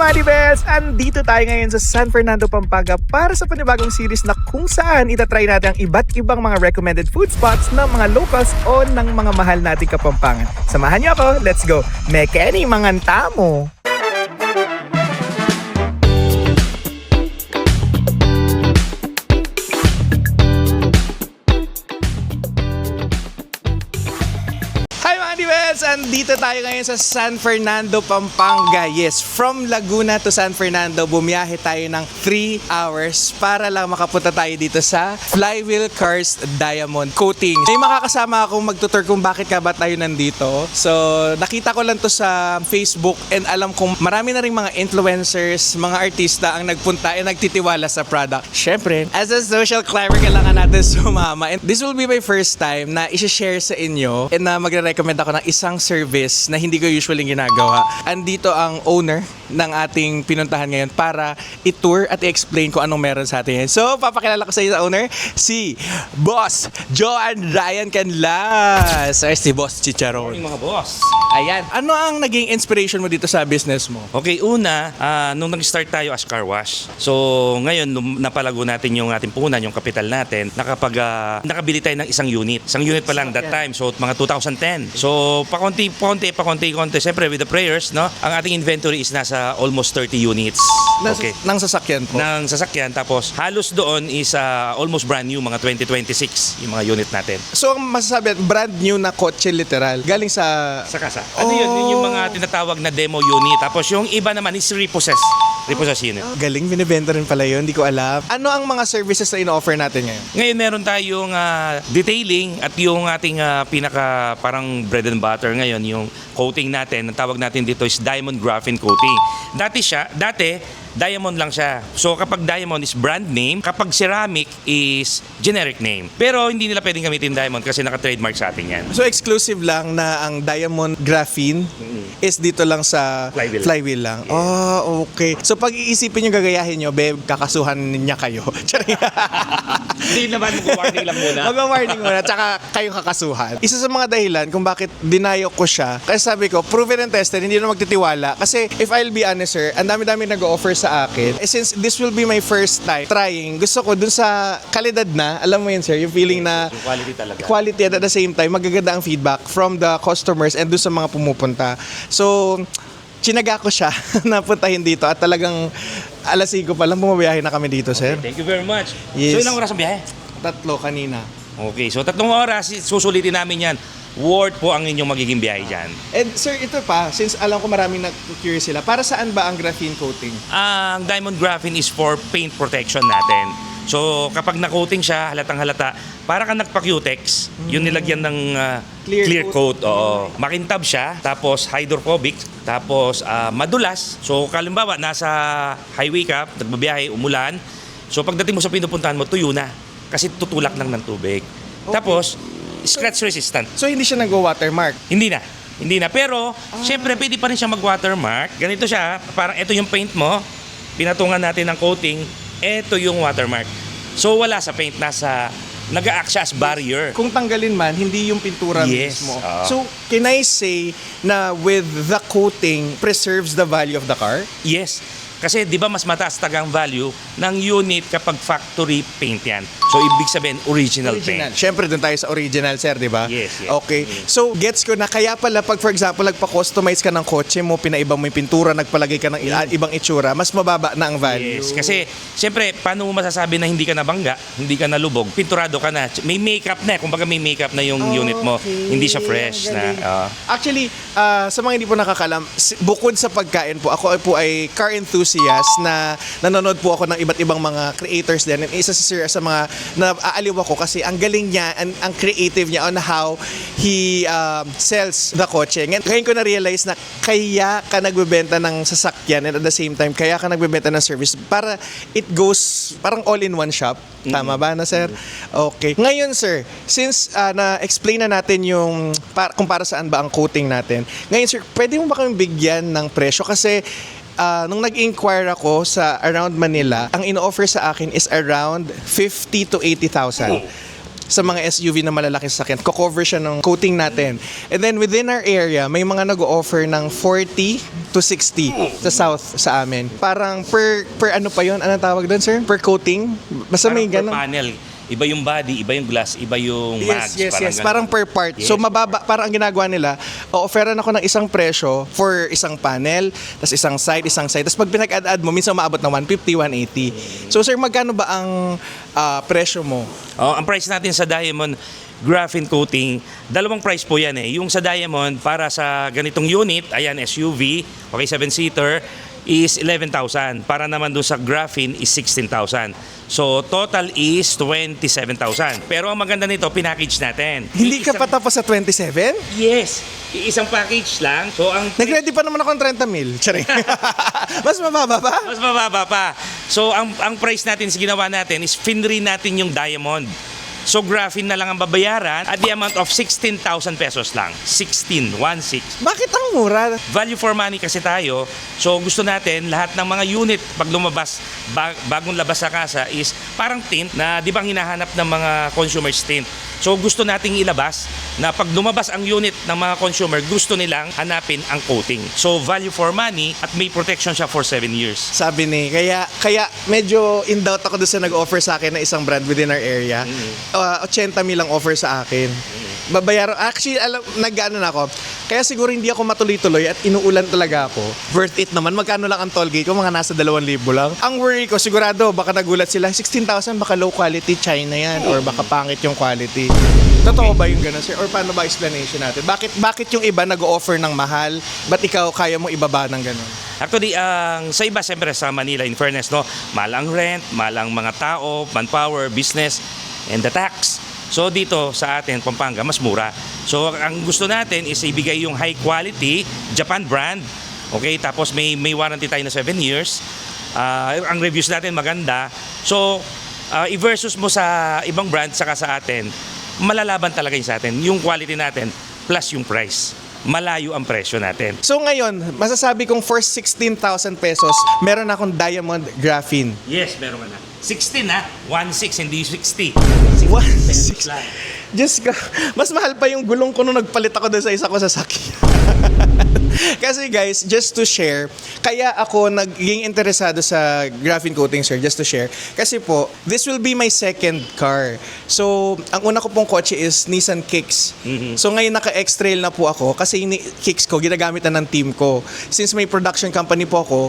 Money Bells! Andito tayo ngayon sa San Fernando, Pampanga para sa panibagong series na kung saan itatry natin ang iba't ibang mga recommended food spots ng mga locals o ng mga mahal nating Kapampangan. Samahan niyo ako, let's go! Mekeni Mangantamo! Andito tayo ngayon sa San Fernando, Pampanga. Yes, from Laguna to San Fernando, bumiyahe tayo ng 3 hours para lang makapunta tayo dito sa Flywheel Cars Diamond Coating. May makakasama akong magtutur kung bakit ka ba tayo nandito. So, nakita ko lang to sa Facebook and alam kong marami na rin mga influencers, mga artista ang nagpunta at nagtitiwala sa product. Syempre, as a social climber, kailangan natin sumama. And this will be my first time na i-share sa inyo and na magre-recommend ako ng isang service na hindi ko usually ginagawa. Andito ang owner ng ating pinuntahan ngayon para i-tour at i-explain kung anong meron sa atin ngayon. So, papakilala ko sa iyo sa owner, si Boss Joan Ryan Canlas. Ay, si Boss Chicharon. Morning mga boss. Ayan. Ano ang naging inspiration mo dito sa business mo? Okay, una, nung nag-start tayo as car wash. So, ngayon, nung napalago natin yung ating puhunan, yung kapital natin, nakabili tayo ng isang unit. Isang unit pa lang that time. So, mga 2010. So, pakonti. Siyempre, with the prayers, no? Ang ating inventory is nasa almost 30 units. Okay. Nang sasakyan po? Nang sasakyan. Tapos, halos doon is almost brand new, mga 2026, yung mga unit natin. So, ang masasabi, brand new na kotse literal. Galing sa Sa kasa. Ano yun? Yun yung mga tinatawag na demo unit. Tapos, yung iba naman is repossessed unit. Galing, binibenta rin pala yun. Hindi ko alam. Ano ang mga services na ino-offer natin ngayon? Ngayon meron tayong detailing at yung ating pinaka parang bread and butter ngayon, yung coating natin. Ang tawag natin dito is diamond graphene coating. Dati diamond lang siya. So kapag diamond is brand name, kapag ceramic is generic name. Pero hindi nila pwedeng gamitin diamond kasi naka-trademark sa atin yan. So exclusive lang na ang diamond graphene is dito lang sa flywheel lang. Yeah. Oh, okay. So pag iisipin nyo gagayahin nyo, kakasuhan niya kayo. Hindi naman, mag-warning lang muna. Mag-warning muna, tsaka kayo kakasuhan. Isa sa mga dahilan kung bakit dinayo ko siya, kasi sabi ko, proven and tested, hindi na magtitiwala. Kasi if I'll be honest sir, ang dami-dami nag-offer sa akin. Since this will be my first time trying, gusto ko dun sa kalidad na, alam mo yun sir, yung feeling na yung quality talaga. Quality at the same time, magaganda ang feedback from the customers and dun sa mga pumupunta. So, chinaga ko siya napuntahin dito at talagang alas 5 pa lang bumabiyahe na kami dito, sir. Thank you very much. Yes. So ilang oras ang biyahe? 3 kanina. Okay, so 3 oras, susulitin namin yan. Worth po ang inyong magiging biyahe dyan. And sir, ito pa, since alam ko maraming nag-curious sila, para saan ba ang graphene coating? Ang diamond graphene is for paint protection natin. So kapag na-coating siya, halatang halata, para kang nagpa-cutex, yung nilagyan ng clear coat. Oo. Makintab siya, tapos hydrophobic, tapos madulas. So kalimbawa, nasa highway ka, nagbabiyahe, umulan. So pagdating mo sa pinupuntahan mo, tuyo na. Kasi tutulak lang ng tubig. Okay. Tapos, scratch resistant. So hindi siya nag-watermark? Hindi na. Pero, syempre, pwede pa rin siya mag-watermark. Ganito siya, parang ito yung paint mo. Pinatungan natin ng coating. Ito yung watermark. So, wala sa paint. Nag-a-act siya as barrier. Kung tanggalin man, hindi yung pintura mismo. So, can I say na with the coating preserves the value of the car? Yes. Kasi di ba mas mataas tagang value ng unit kapag factory paint yan. So ibig sabihin original paint. Siyempre doon tayo sa original sir, di ba? Yes. Okay. So gets ko na kaya pala pag for example nagpa-customize ka ng kotse mo, pinaiba mo yung pintura, nagpalagay ka ng ibang itsura, mas mababa na ang value. Yes. Kasi siyempre paano mo masasabi na hindi ka nabangga, hindi ka nalubog, pinturado ka na. May makeup na, kumbaga may makeup na yung unit mo. Hindi siya fresh na. Actually, sa mga hindi po nakakalam, bukod sa pagkain po, ako po ay car enthusiast na nanonood po ako ng iba't ibang mga creators din. And isa sa mga naaaliw ako kasi ang galing niya, ang creative niya on how he sells the kotse. Ngayon ko na-realize na kaya ka nagbebenta ng sasakyan and at the same time, kaya ka nagbebenta ng service para it goes parang all-in-one shop. Tama ba na sir? Okay. Ngayon sir, since na-explain na natin yung kung para saan ba ang coating natin. Ngayon sir, pwede mo ba kami bigyan ng presyo? Kasi nung nag-inquire ako sa around Manila, ang ino-offer sa akin is around 50 to 80,000. sa mga SUV na malalaki sasakyan. Cover siya ng coating natin. And then within our area, may mga nag-o-offer ng 40 to 60 sa south sa amin. Parang per ano pa yon? Anong tawag doon, sir? Per coating? Basta may Parang per ganun. panel. Iba yung body, iba yung glass, iba yung mags. Yes. ganun. Parang per part. So Yes. mababa, parang ang ginagawa nila, o-offeran ako ng isang presyo for isang panel, tapos isang side. Tapos pag pinag-add-add mo, minsan maabot ng 150, 180. So sir, magkano ba ang presyo mo? Ang price natin sa Diamond graphene coating, dalawang price po yan eh. Yung sa Diamond, para sa ganitong unit, ayan, SUV, okay, 7-seater, is 11,000. Para naman doon sa graphene is 16,000. So, total is 27,000. Pero ang maganda nito, pinackage natin. Hindi ka pa tapos sa 27? Yes. Isang package lang. So, ang Nag-ready pa naman ako ng 30 mil. Charing. Mas mababa pa? mas mababa pa. So, ang price natin sa ginawa natin is finri natin yung Diamond. So, graphene na lang ang babayaran at the amount of 16,000 pesos lang. 16. Bakit ang mura? Value for money kasi tayo. So, gusto natin lahat ng mga unit pag lumabas, bagong labas sa kasa is parang tint na di ba hinahanap ng mga consumers tint. So, gusto nating ilabas na pag lumabas ang unit ng mga consumer, gusto nilang hanapin ang coating. So, value for money at may protection siya for 7 years. Sabi ni, kaya medyo in doubt ako doon sa nag-offer sa akin na isang brand within our area. 80 mil ang offer sa akin. Babayaran, actually, nag-ano na ako. Kaya siguro hindi ako matuloy-tuloy at inuulan talaga ako. Worth it naman. Magkano lang ang toll gate ko? Mga nasa 2,000 lang. Ang worry ko, sigurado, baka nagulat sila, 16,000, baka low quality China yan or baka pangit yung quality. Totoo ba yung gano'n, sir? Or paano ba explanation natin? Bakit yung iba nag-offer ng mahal? Ba't ikaw kaya mong ibaba ng gano'n? Actually, sa iba, siyempre sa Manila, in fairness, no, mahal ang rent, mahal ang mga tao, manpower, business, and the tax. So dito sa atin, Pampanga, mas mura. So ang gusto natin is ibigay yung high quality Japan brand. Okay, tapos may warranty tayo na 7 years. Ang reviews natin maganda. So i-versus mo sa ibang brand saka sa atin, malalaban talaga yung sa atin. Yung quality natin plus yung price. Malayo ang presyo natin. So ngayon, masasabi kong for 16,000 pesos, meron akong Diamond Graphene. Yes, meron ka na. 16 ha? 1.6 hindi 60. 1.6. lang. Diyos ka, mas mahal pa yung gulong ko nung nagpalit ako doon sa isa ko sasakyan. Kasi guys, just to share, kaya ako naging interesado sa graphene coating, sir, just to share. Kasi po, this will be my second car. So, ang una ko pong kotse is Nissan Kicks. So ngayon naka-X-Trail na po ako kasi yung Kicks ko, ginagamit na ng team ko. Since may production company po ako,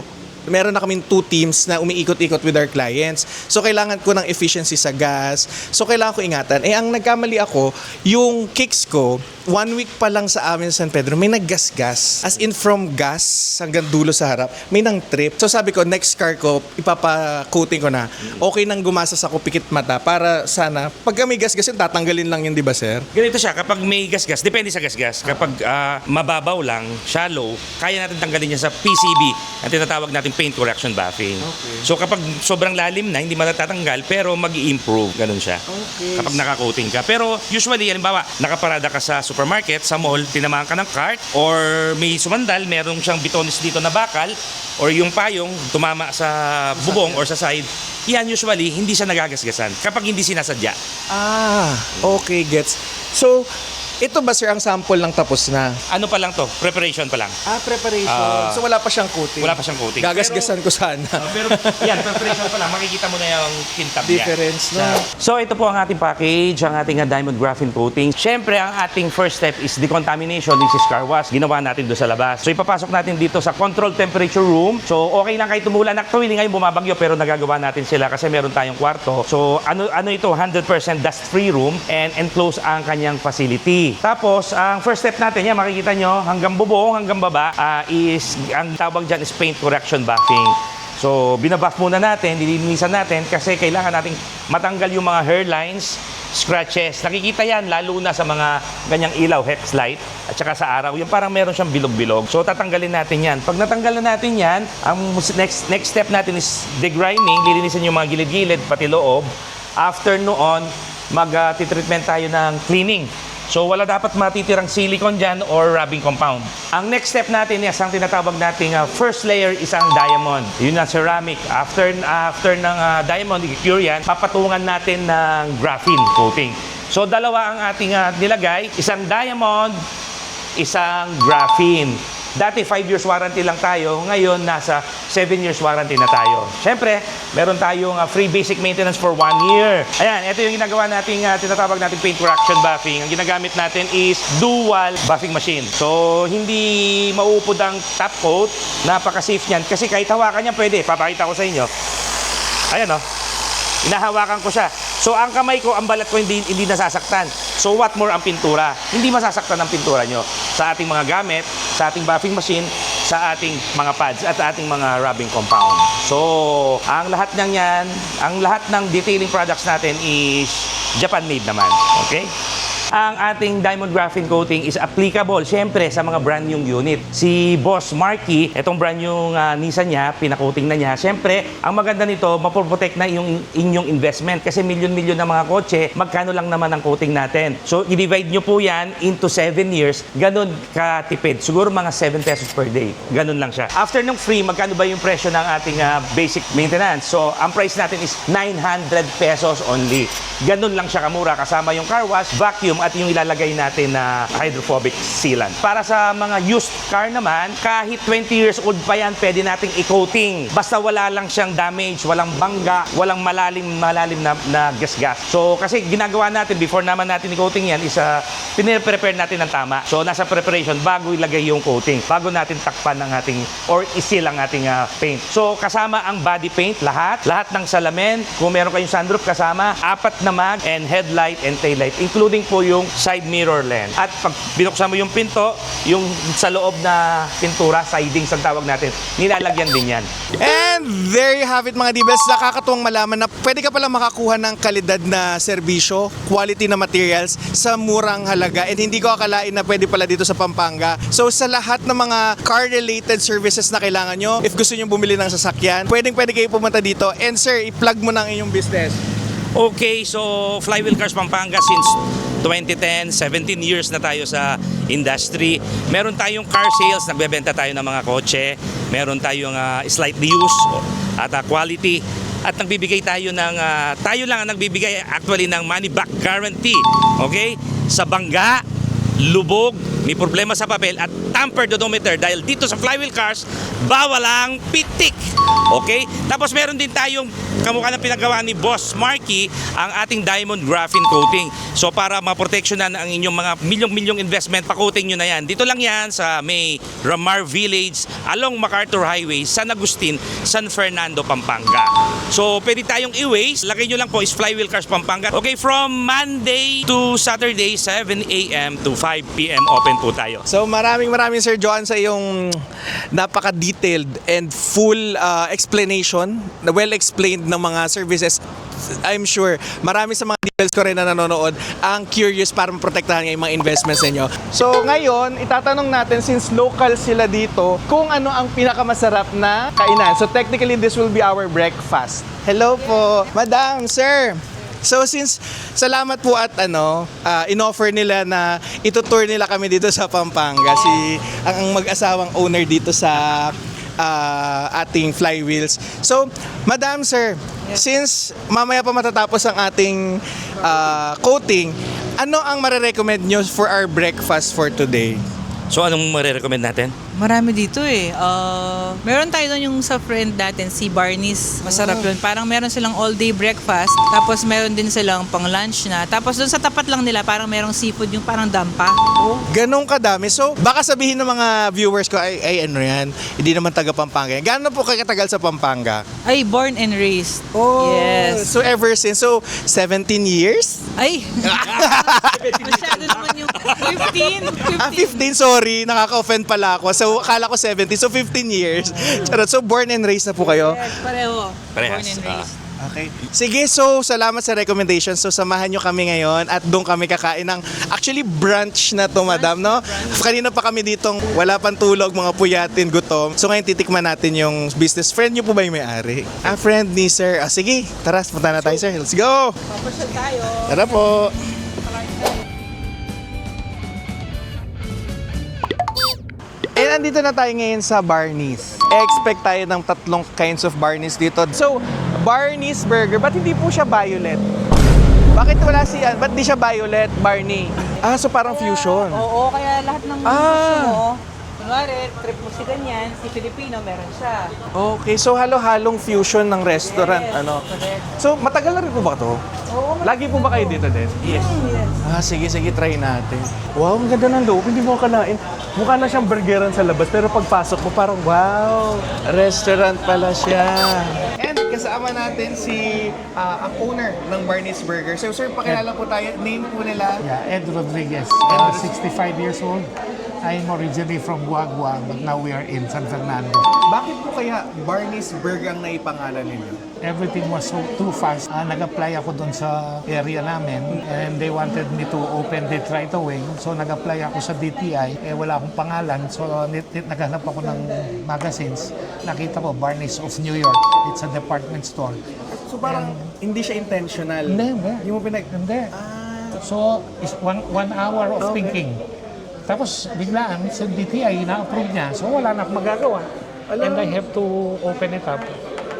meron na kaming 2 teams na umiikot-ikot with our clients. So, kailangan ko ng efficiency sa gas. So, kailangan ko ingatan. Ang nagkamali ako, yung Kicks ko, 1 week pa lang sa amin sa San Pedro, may naggas-gas. As in from gas hanggang dulo sa harap, may nang trip. So, sabi ko, next car ko, ipapa-coating ko na. Okay nang gumasas ako pikit mata para sana, pagka may gas-gas yun, tatanggalin lang yun, di ba, sir? Ganito siya, kapag may gas-gas, depende sa gas-gas. Kapag mababaw lang, shallow, kaya natin tanggalin niya sa PCB, ang tinatawag natin paint correction buffing. Okay. So kapag sobrang lalim na, hindi matatanggal, pero mag-i-improve. Ganun siya. Okay. Kapag naka-coating ka. Pero usually, halimbawa, nakaparada ka sa supermarket, sa mall, tinamaan ka ng cart, or may sumandal, merong siyang bitonis dito na bakal, or yung payong tumama sa bubong or sa side, yan usually, hindi siya nagagasgasan kapag hindi sinasadya. Okay, gets. So, ito ba, sir, ang sample lang tapos na? Ano pa lang to? Preparation pa lang. Preparation. So, wala pa siyang coating? Wala pa siyang coating. Gagasgasan ko sana. Pero yan, preparation pa lang. Makikita mo na yung kintab niya. Difference, no? So ito po ang ating package, ang ating diamond graphene coating. Siyempre, ang ating first step is decontamination. This is car wash. Ginawa natin doon sa labas. So ipapasok natin dito sa controlled temperature room. So okay lang kahit tumulan. Actually, ngayon bumabagyo pero nagagawa natin sila kasi meron tayong kwarto. So ano ito, 100% dust-free room and enclose ang kanyang facility. Tapos, ang first step natin, yan, makikita nyo, hanggang bubong, hanggang baba, is, ang tawag dyan is paint correction buffing. So, binabuff muna natin, dilinisan natin, kasi kailangan nating matanggal yung mga hairlines, scratches. Nakikita yan, lalo na sa mga ganyang ilaw, headlight, at saka sa araw, yung parang meron siyang bilog-bilog. So, tatanggalin natin yan. Pag natanggal na natin yan, ang next step natin is degrinding, lilinisan yung mga gilid-gilid, pati loob. After noon, mag-treatment tayo ng cleaning. So, wala dapat matitirang silicone dyan or rubbing compound. Ang next step natin is ang tinatawag nating first layer is ang diamond. Yun ang ceramic. After ng diamond, i-cure yan, papatungan natin ng graphene coating. So dalawa ang ating nilagay, isang diamond, isang graphene. Dati 5 years warranty lang tayo, ngayon nasa 7 years warranty na tayo. Siyempre, meron tayong free basic maintenance for 1 year. Ayan, ito yung ginagawa nating tinatawag nating paint correction buffing. Ang ginagamit natin is dual buffing machine. So, hindi mauupod ang top coat, napaka-safe niyan. Kasi kahit hawakan niya pwede, papakita ko sa inyo. Ayan o, hinahawakan ko siya. So, ang kamay ko, ang balat ko hindi nasasaktan. So, what more ang pintura? Hindi masasaktan ang pintura nyo sa ating mga gamit, sa ating buffing machine, sa ating mga pads at ating mga rubbing compound. So, ang lahat ng yan, ang lahat ng detailing products natin is Japan-made naman. Okay? Ang ating diamond graphene coating is applicable, syempre, sa mga brand new unit. Si Boss Marky, itong brand new Nissan niya, pinakoating na niya. Syempre, ang maganda nito, mapoprotect na yung inyong investment. Kasi milyon-milyon na mga kotse, magkano lang naman ang coating natin. So, i-divide nyo po yan into 7 years. Ganun katipid. Siguro mga 7 pesos per day. Ganun lang siya. After ng free, magkano ba yung presyo ng ating basic maintenance? So, ang price natin is 900 pesos only. Ganun lang siya kamura. Kasama yung car wash, vacuum, at yung ilalagay natin na hydrophobic sealant. Para sa mga used car naman, kahit 20 years old pa yan, pwede nating i-coating. Basta wala lang siyang damage, walang bangga, walang malalim na gas-gas. So, kasi ginagawa natin, before naman natin i-coating yan, is pinire-prepare natin ng tama. So, nasa preparation, bago ilagay yung coating, bago natin takpan ng ating, or i-seal ang ating paint. So, kasama ang body paint, lahat ng salamin, kung meron kayong sunroof kasama, 4 na mag, and headlight and taillight, including po yung side mirror lens. At pag binuksan mo yung pinto, yung sa loob na pintura, sidings ang tawag natin, nilalagyan din yan. And there you have it mga Dibels. Nakakatuwang malaman na pwede ka pala makakuha ng kalidad na serbisyo, quality na materials sa murang halaga. And hindi ko akalain na pwede pala dito sa Pampanga. So sa lahat ng mga car-related services na kailangan nyo, if gusto nyo bumili ng sasakyan, pwede kayo pumunta dito. And sir, i-plug mo na ang inyong business. Okay, so Flywheel Cars Pampanga since 2010, 17 years na tayo sa industry. Meron tayong car sales, nagbebenta tayo ng mga kotse. Meron tayong slightly used at quality. At nagbibigay tayo ng, tayo lang ang nagbibigay actually ng money back guarantee. Okay? Sa bangga, lubog, may problema sa papel at tampered odometer dahil dito sa Flywheel Cars, bawal ang pitik. Okay? Tapos meron din tayong kamukha ng pinagawa ni Boss Marky, ang ating diamond graphene coating. So para maproteksyonan ang inyong mga milyong-milyong investment, pa-coating nyo na yan. Dito lang yan sa may Ramar Village, along MacArthur Highway, San Agustin, San Fernando, Pampanga. So pwede tayong i-waste. Lagay nyo lang po is Flywheel Cars Pampanga. Okay, from Monday to Saturday, 7 a.m. to 5 p.m. open po tayo. So maraming Sir Joan sa iyong napaka-detailed and full explanation, well-explained ng mga services. I'm sure marami sa mga details ko rin na nanonood ang curious para maprotektahan yung mga investments ninyo. So ngayon, itatanong natin since local sila dito kung ano ang pinakamasarap na kainan. So technically, this will be our breakfast. Hello po, Madam, Sir. So since salamat po at inoffer nila na itutour nila kami dito sa Pampanga, ang mag-asawang owner dito sa ating Flywheels. So, Madam, Sir, since mamaya pa matatapos ang ating coating, ano ang marirecommend nyo for our breakfast for today? So anong marirecommend natin? Marami dito eh. Meron tayo doon yung sa friend natin, si Barney's. Masarap yun. Parang meron silang all-day breakfast. Tapos meron din silang pang-lunch na. Tapos doon sa tapat lang nila, parang merong seafood yung parang dampa. Ganong kadami. So, baka sabihin ng mga viewers ko, ay ano yan, hindi naman taga Pampanga. Gano'n po kayo katagal sa Pampanga? Ay, born and raised. Oh, Yes. so ever since, so 17 years? Ay! Masyado naman yung 15. 15, sorry, nakaka-offend pala ako. So, akala ko 70, so 15 years. Charot. So, born and raised na po kayo? Yes, pareho. Parehas. Born and raised. Okay. Sige, so salamat sa recommendation. So samahan nyo kami ngayon at doon kami kakain ng actually brunch na to, Madam, no? Kanina pa kami ditong wala pang tulog, mga puyatin, gutom. So ngayon titikman natin yung business. Friend nyo po ba yung may-ari? Friend ni Sir. Sige, tara, punta na tayo, Sir. Let's go! Papasyal tayo. Tara po! And andito na tayo ngayon sa Barney's. Expect tayo ng 3 kinds of Barney's dito. So, Barney's Burger, ba't hindi po siya violet? Bakit wala ba't di siya violet, Barney? Ah, so parang fusion. Oo, kaya lahat ng Ah. gusto mo, kunwari, trip mo si ganyan, si Filipino, meron siya. Okay, so halo-halong fusion ng restaurant. Yes, Ano? correct. So, matagal na rin po ba to? Oo, Lagi po ba kayo dito din? yes. Ah, sige, try natin. Wow, ang ganda ng loob. Hindi mo akalain. Mukha na siyang burgeran sa labas, pero pagpasok mo parang, wow, restaurant pala siya. And kasama natin si ang owner ng Barney's Burger. So, sir, pakilala po tayo. Name po nila. Yeah, Ed Rodriguez, 65 years old. I'm originally from Guagua, but now we are in San Fernando. Bakit po kaya Barney's Burger ang naipangalan ninyo? Everything was so too fast. Nag-apply ako doon sa area namin and they wanted me to open it right away. So nag-apply ako sa DTI. Wala akong pangalan. So naghanap ako ng magazines. Nakita ko Barney's of New York. It's a department store. So, parang hindi siya intentional. Hindi. Hindi mo Hindi. So it's one hour of thinking. Tapos biglaan sa DTI na-approve niya. So wala na akong magagawa. And I have to open it up.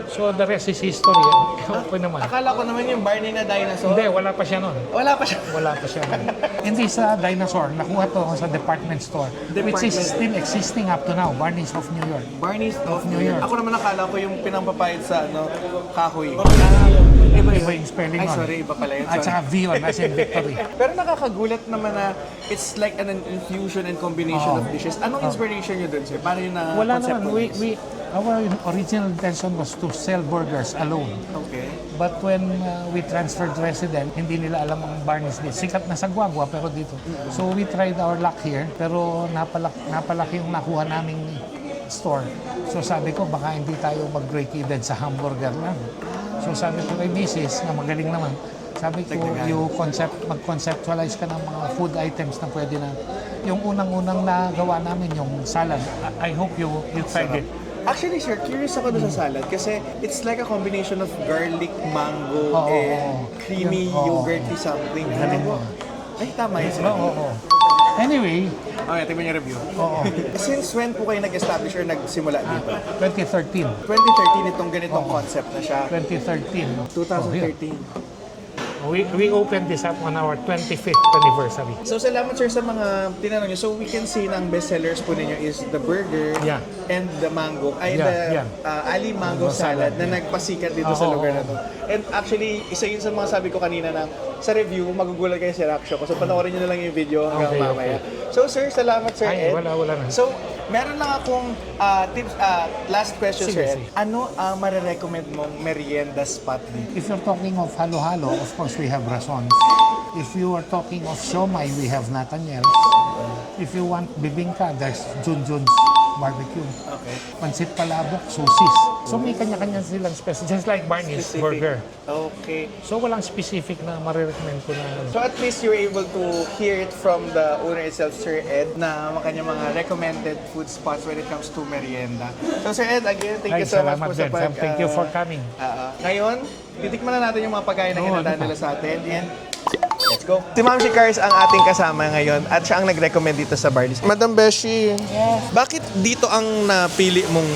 So the rest is history. Okay naman. Akala ko naman yung Barney na dinosaur. Hindi, wala pa siya nun. Wala pa siya. Wala pa siya nun. Hindi sa dinosaur. Nakuha to sa department store. Which is still existing up to now. Barney's of New York. Barney's of New York. Ako naman nakala ko yung pinampapayad sa kahoy. Iba yung spelling Ay, nun. sorry, iba pala yun. At Sorry. saka V yun, as in victory. Pero nakakagulat naman na it's like an infusion and combination of dishes. Anong inspiration nyo dun, sir? Paano yung Wala naman. conceptualize? Our original intention was to sell burgers alone. Okay. But when we transferred resident, hindi nila alam ang Barney's dito. Sikat na sa Guagua, pero dito. So we tried our luck here, pero napalaki yung nakuha naming store. So sabi ko, baka hindi tayo mag-break even sa hamburger lang. So sabi ko kay Mrs. na magaling naman, sabi ko, mag-conceptualize ka ng mga food items na pwede na. Yung unang-unang nagawa namin, yung salad. I hope you tried it. Actually, sir, curious ako doon sa salad kasi it's like a combination of garlic, mango, Oo, and creamy oo. yogurty something. Galing mo. Ay, tama yun, sir. Oo. Anyway, Okay, tingnan yung review. oo. Since when po kayo nag-establish or nagsimula dito? 2013. 2013 itong ganitong concept na siya. 2013. 2013. We opened this up on our 25th anniversary. So salamat sir sa mga tinanong niyo. So we can see na ang best sellers po ninyo is the burger Yeah. and the mango. Ay, Yeah, Ali Mango Mango Salad salad, na yeah. nagpasikat dito sa Oo, lugar na oo. to. And actually, isa yun sa mga sabi ko kanina na sa review, magugulat kayo sa reaction ko. So panoorin niyo na lang yung video hanggang Okay, mamaya. So sir, salamat sir Ay, Ed. wala na. So, meron lang akong tips, last question Sige, sir Ed. sige. Ano ang marirecommend mong merienda spot dito? If you're talking of halo-halo, of course we have Razons. If you are talking of siomai, we have Nathaniel's. If you want bibingka, there's Junjun's barbecue. Okay. Pansit palabok, susis. So may kanya-kanya silang special, just like Barney's Specific. burger. Okay. So walang specific na marirecommend ko na. So at least you're able to hear it from the owner itself, Sir Ed, na kanyang mga recommended food spots when it comes to merienda. So Sir Ed, again, thank you so much salamat po sa din. Thank you for coming. Ngayon, titikman na natin yung mga pagkain na Oo, hinanda ano pa? nila sa atin. And let's go. Si Ma'am Cars ang ating kasama ngayon at siya ang nag-recommend dito sa Barney's. Madam Beshi, bakit dito ang napili mong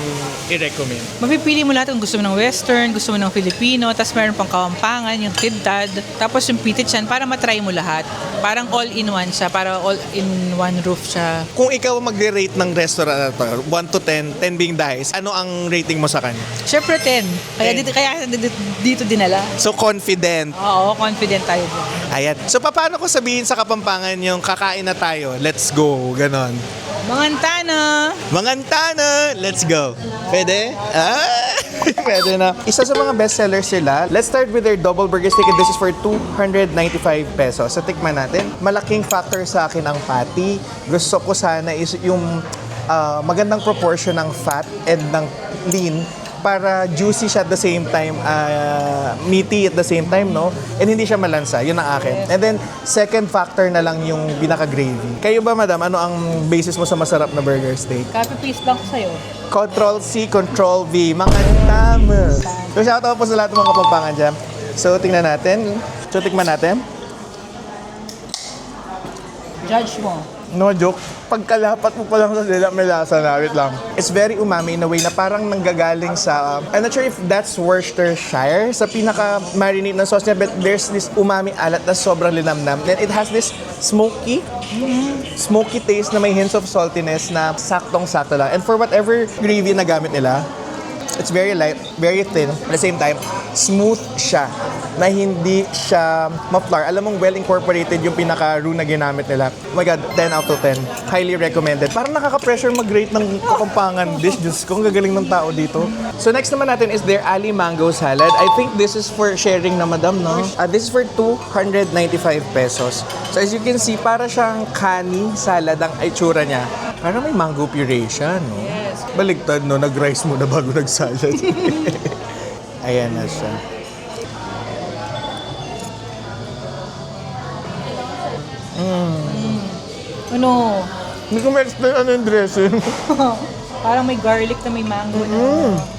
i-recommend? Mapipili mo lahat kung gusto mo ng Western, gusto mo ng Filipino, tapos meron pang Kawampangan, yung Tidtad, tapos yung Pitichan para matry mo lahat. Parang all-in-one siya, para all-in-one roof siya. Kung ikaw magre-rate ng restaurant na to, 1 to 10, 10 being the highest, ano ang rating mo sa kanya? Siyempre 10. Kaya 10. dito dinala. So confident. Oo, confident tayo dun. Ayan. So, paano ko sabihin sa Kapampangan yung kakain na tayo? Let's go. Ganon. Mangantana! Mangantana! Let's go. Pwede? Pwede na. Isa sa mga best sellers sila. Let's start with their double burger steak and this is for 295 pesos. So, tikman natin. Malaking factor sa akin ang patty. Gusto ko sana is yung magandang proportion ng fat and ng lean para juicy siya at the same time, meaty at the same time, no? And hindi siya malansa. Yun ang akin. And then, second factor na lang yung binaka-gravy. Kayo ba, madam, ano ang basis mo sa masarap na burger steak? Copy-paste lang ko sa'yo. Control-C, Control-V. Mga tama. So, shoutout po sa lahat ng mga Kapampangan dyan. So, tingnan natin. So, tikman natin. Judge mo. No joke. Pagkalapat mo pa lang sa dila, may lasa na. Wait lang. It's very umami in a way na parang nanggagaling sa... I'm not sure if that's Worcestershire, sa pinaka-marinate na sauce niya, but there's this umami alat na sobrang linamnam. Then it has this smoky taste na may hints of saltiness na saktong-sakto lang. And for whatever gravy na gamit nila, it's very light, very thin. At the same time, smooth siya na hindi siya ma-flour. Alam mong well incorporated yung pinaka-roux na ginamit nila. Oh my God, 10 out of 10. Highly recommended. Parang nakaka-pressure mag-rate ng Kapampangan dish. Diyos ko, ang gagaling ng tao dito. So next naman natin is their Ali Mango Salad. I think this is for sharing na madam, no? This is for 295 pesos. So as you can see, para siyang kani salad ang itsura niya. Parang may mango puree siya, no? Yes. Baligtad, no? Nag-rice muna bago nag-salad. Ayan na siya. Ano? Hindi ko ma-explain ano yung dressing. Parang may garlic na may mango na.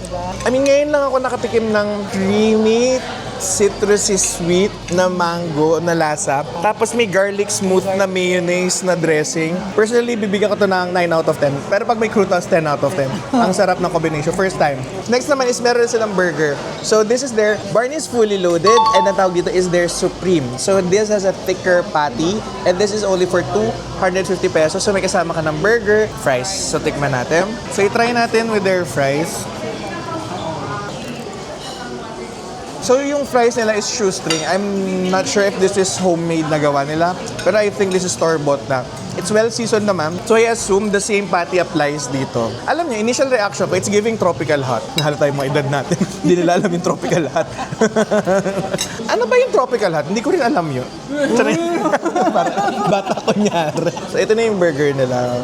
Diba? I mean, ngayon lang ako nakatikim ng creamy, citrusy sweet na mango na lasa. Tapos may garlic smooth na mayonnaise na dressing. Personally, bibigyan ko to ng 9 out of 10. Pero pag may croutons, 10 out of 10. Ang sarap ng combination. First time. Next naman is meron silang burger. So this is their Barney's Fully Loaded and ang tawag dito is their Supreme. So this has a thicker patty and this is only for 250 pesos. So may kasama ka ng burger, fries. So tikman natin. So i-try natin with their fries. So yung fries nila is shoestring. I'm not sure if this is homemade na gawa nila. Pero I think this is store-bought na. It's well seasoned naman. So I assume the same patty applies dito. Alam niyo, initial reaction ko, it's giving tropical hot. Nahalo tayo mga edad natin. Hindi nila alam yung tropical hot. Ano ba yung tropical hot? Hindi ko rin alam yun. Bata ko nyari. So ito na yung burger nila.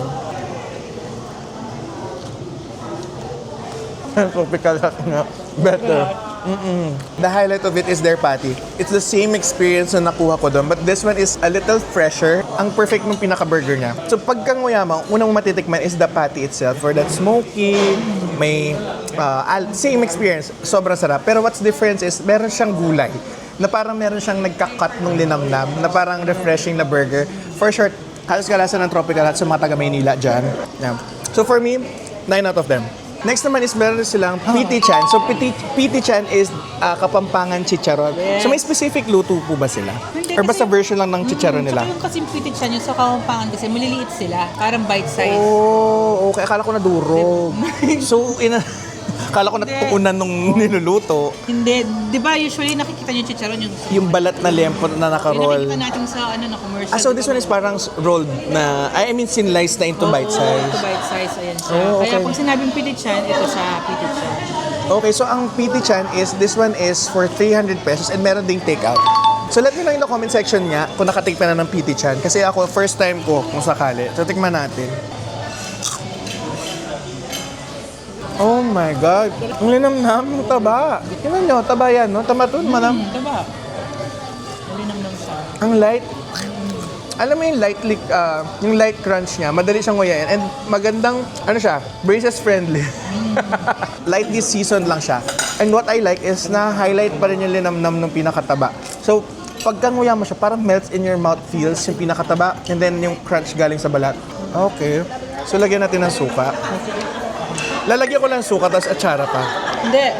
Tropical hot nga. Better. The highlight of it is their patty. It's the same experience na nakuha ko doon, but this one is a little fresher. Ang perfect ng pinaka-burger niya. So pagka nguya mo, unang matitikman is the patty itself. For that smoky, may same experience. Sobrang sarap. Pero what's difference is meron siyang gulay na parang meron siyang nagka-cut ng linamnam na parang refreshing na burger. For short, halos kalasa ng tropical hot sa mga taga-Maynila dyan. Yeah. So for me, 9 out of 10. Next naman is meron silang PT Chan. So PT Chan is Kapampangan chicharon. Yes. So may specific luto po ba sila? Hindi, Or basta kasi- version lang ng chicharon nila? Tsaka yung kasi pitit siya, yung sa Kapampangan kasi maliliit sila. Parang bite size. Oh, okay. Akala ko na durog. So, akala ko natuunan nung niluluto. Hindi. Di ba usually nakikita niyo yung chicharon Yung balat na lempot na yung nakaroll. nakikita natin sa na commercial. So this one is parang rolled na, I mean sliced na into bite size. Into bite size, ayan siya. Oh, okay. Kaya pag sinabing pitit siya, ito siya, pitit siya. Okay, so ang PT Chan is, this one is for 300 pesos and meron ding takeout. So let me know in the comment section niya kung nakatik pa na ng PT Chan. Kasi ako, first time ko kung sakali. So tikman natin. Oh my God. Ang linamnam ng taba. Tingnan nyo, taba yan, no? Tama to, manam. Diba? Malinamnam siya. Ang light. Alam mo yung light crunch niya, madali siyang nguyain. And magandang, ano siya, braces friendly. Lightly seasoned lang siya. And what I like is na-highlight pa rin yung linamnam ng pinakataba. So, pagka nguya mo siya, parang melts in your mouth feels yung pinakataba. And then yung crunch galing sa balat. Okay. So, lagyan natin ng suka. Lalagyan ko lang suka, tapos atsara pa. Hindi.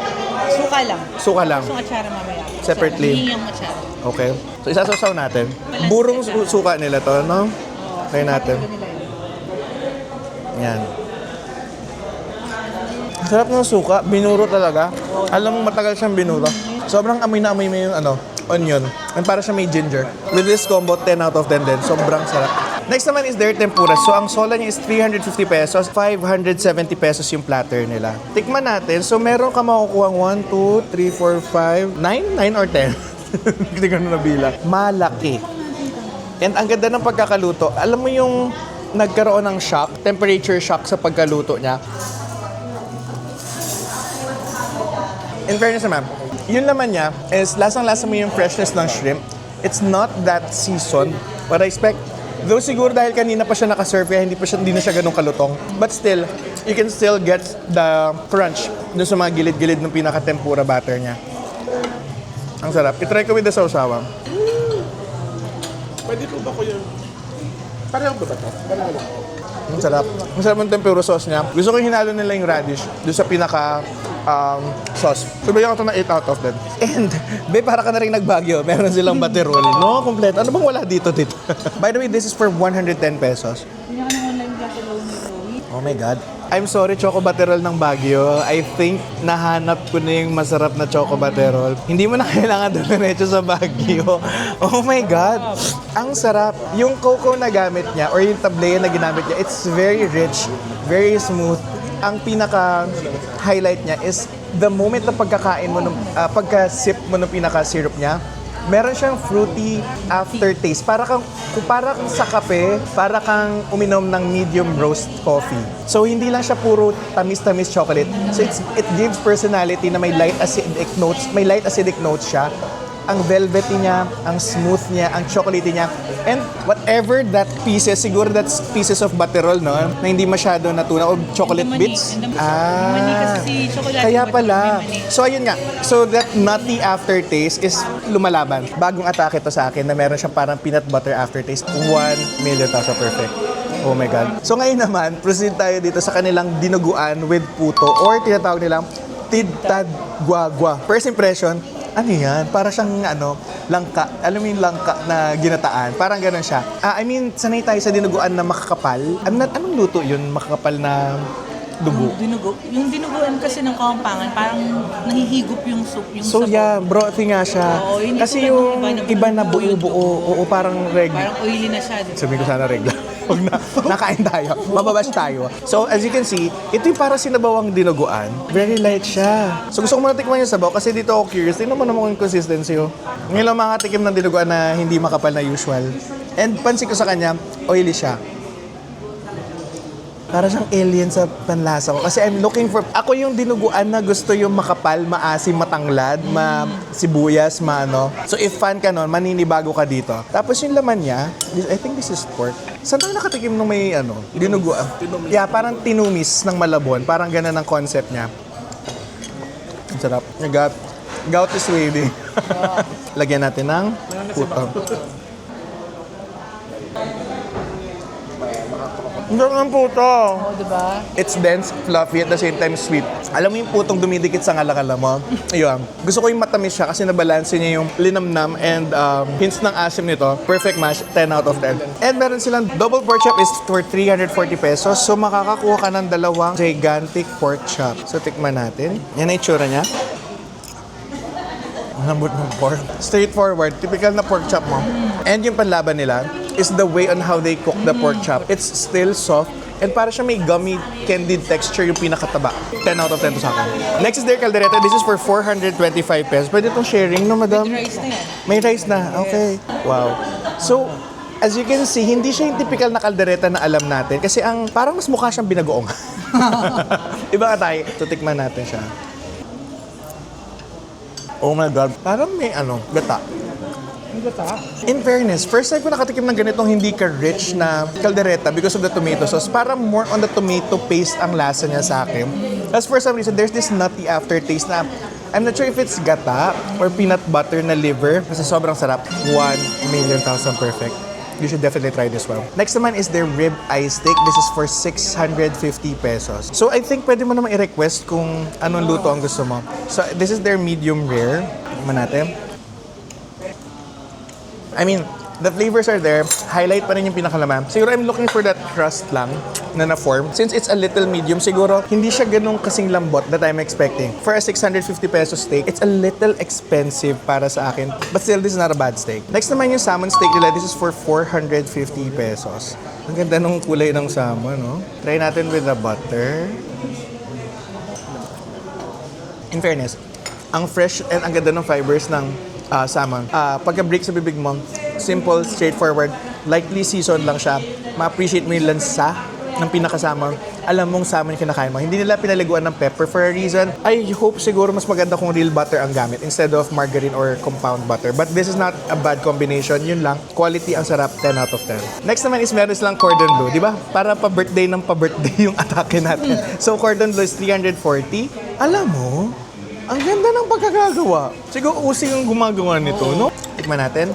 Suka lang. Suka lang. Yung atsara mamaya. Separately. Hindi yung atsara. Okay. So, isasasaw natin. Burong suka nila to, no? Try natin. Yan. Sarap ng suka. Binuro talaga. Alam mo, matagal siyang binuro. Sobrang amoy na amoy mo yung onion. And para siya may ginger. With this combo, 10 out of 10 din. Sobrang sarap. Next naman is their tempura. So, ang sola niya is 350 pesos. 570 pesos yung platter nila. Tikman natin. So, meron ka makukuha 1, 2, 3, 4, 5, 9? 9 or 10? Hindi ko na nabilang. Malaki. And ang ganda ng pagkakaluto. Alam mo yung nagkaroon ng shock, temperature shock sa pagkaluto niya. In fairness naman, yun naman niya is lasang-lasa mo yung freshness ng shrimp. It's not that seasoned. What I expect, though siguro dahil kanina pa siya nakaserve, kaya hindi na siya ganun kalutong. But still, you can still get the crunch dun sa mga gilid-gilid ng pinaka-tempura batter niya. Ang sarap. I-try ko with the sausawan. Pwede po ba ko yun? Pareho ba ito? Ang sarap. Ang sarap ng tempura sauce niya. Gusto ko hinalo nila yung radish doon sa pinaka sauce. So, bigyan ko ito ng 8 out of 10. And, be, para ka na rin nagbagyo. Meron silang baterol. No, kompleto. Ano bang wala dito? By the way, this is for 110 pesos. Oh my God. I'm sorry, Choco Baterol ng Baguio. I think nahanap ko na yung masarap na Choco Baterol. Hindi mo na kailangan dumiretso sa Baguio. Oh my God. Ang sarap. Yung cocoa na gamit niya or yung tableya na ginamit niya, it's very rich, very smooth. Ang pinaka-highlight niya is the moment na pagkakain mo, pagka-sip mo ng pinaka-syrup niya, meron siyang fruity aftertaste. Para kang sa kape, para kang uminom ng medium roast coffee. So, hindi lang siya puro tamis-tamis chocolate. So, it gives personality na may light acidic notes siya. Ang velvety niya, ang smooth niya, ang chocolatey niya. And whatever that pieces, siguro that's pieces of butterol, no? Na hindi masyado natuna o chocolate bits. Mani kasi si chocolate. Kaya pala. So ayun nga. So that nutty aftertaste is lumalaban. Bagong atake to sa akin na meron siyang parang peanut butter aftertaste. 1 million tasa perfect. Oh my God. So ngayon naman, proceed tayo dito sa kanilang dinuguan with puto or tinatawag nilang tidtad guagua. First impression, ano yan? Para siyang langka. Alam mo yung langka na ginataan? Parang ganun siya. I mean, sanay tayo sa dinuguan na makakapal. Anong luto yun? Makakapal na dugo? Dinugo. Yung dinuguan kasi ng Kapampangan, parang nahihigop yung soup. Yung So sabaw. yeah, brothy nga siya. Oo, hindi Kasi tulad ng yung iba na buo-buo. Oo, parang Parang oily na siya. Diba? Sabihin ko sana regla. Huwag na, nakain tayo. Mababash tayo. So, as you can see, ito yung para sinabawang dinuguan. Very light siya. So, gusto ko muna tikman yung sabaw kasi dito ako curious. Tingnan mo naman yung consistency. Oh. Ngayon lang makatikim ng dinuguan na hindi makapal na usual. And pansin ko sa kanya, oily siya. Para siyang alien sa panlasa ko. Kasi I'm looking for... Ako yung dinuguan na gusto yung makapal, maasim, matanglad, sibuyas, So if fan ka nun, maninibago ka dito. Tapos yung laman niya, I think this is pork. Saan tayo nakatikim nung may dinuguan? Yeah, parang tinumis ng Malabon. Parang ganun ang concept niya. Ang sarap. Gout is waiting. Lagyan natin ng puto. Ang sarap ng puto. Oo, diba? It's dense, fluffy, at the same time sweet. Alam mo yung putong dumidikit sa ngalakala mo? Ayun. Gusto ko yung matamis siya kasi nabalanse niya yung linamnam and hints ng asim nito. Perfect match, 10 out of 10. And meron silang double pork chop is for 340 pesos. So makakakuha ka ng dalawang gigantic pork chop. So tikman natin. Yan ang itsura niya. Ang lambot ng pork. Straightforward, typical na pork chop mo. And yung panlaban nila is the way on how they cook the pork chop. It's still soft and para siya may gummy, candied texture yung pinakataba. 10 out of 10 to sa akin. Next is their caldereta. This is for 425 pesos. Pwede itong sharing, no, madam? Rice na yan. May rice na. Okay. Wow. So, as you can see, hindi siya yung typical na kaldereta na alam natin kasi parang mas mukha siyang binagoong. Iba ka tayo. Tutikman natin siya. Oh my God. Parang may gata. In fairness, first time ko nakatikim ng ganitong hindi ka-rich na caldereta because of the tomato sauce. Parang more on the tomato paste ang lasa niya sa akin. As for some reason, there's this nutty aftertaste na I'm not sure if it's gata or peanut butter na liver. Kasi sobrang sarap. 1,000,000 perfect. You should definitely try this one. Next naman is their rib eye steak. This is for 650 pesos. So I think pwede mo naman i-request kung anong luto ang gusto mo. So this is their medium rare. Tignan natin. I mean, the flavors are there. Highlight pa rin yung pinakalaman. Siguro I'm looking for that crust lang na na-form. Since it's a little medium, siguro hindi siya ganun kasing lambot that I'm expecting. For a 650 pesos steak, it's a little expensive para sa akin. But still, this is not a bad steak. Next naman yung salmon steak nila. This is for 450 pesos. Ang ganda nung kulay ng salmon, no? Try natin with the butter. In fairness, ang fresh and ang ganda ng fibers ng salmon. Pagka-break sa bibig mo, simple, straightforward, lightly seasoned lang siya. Ma-appreciate mo yung lansa ng pinakasalmon. Alam mong salmon yung kinakain mo. Hindi nila pinaliguan ng pepper for a reason. I hope siguro mas maganda kung real butter ang gamit instead of margarine or compound butter. But this is not a bad combination. Yun lang. Quality ang sarap. 10 out of 10. Next naman is meron silang cordon bleu. Di ba? Para pa-birthday ng pa-birthday yung atake natin. So cordon bleu is 340. Alam mo, ang ganda ng pagkakagawa. Siguro usi yung gumagawa nito, no? Tikman natin.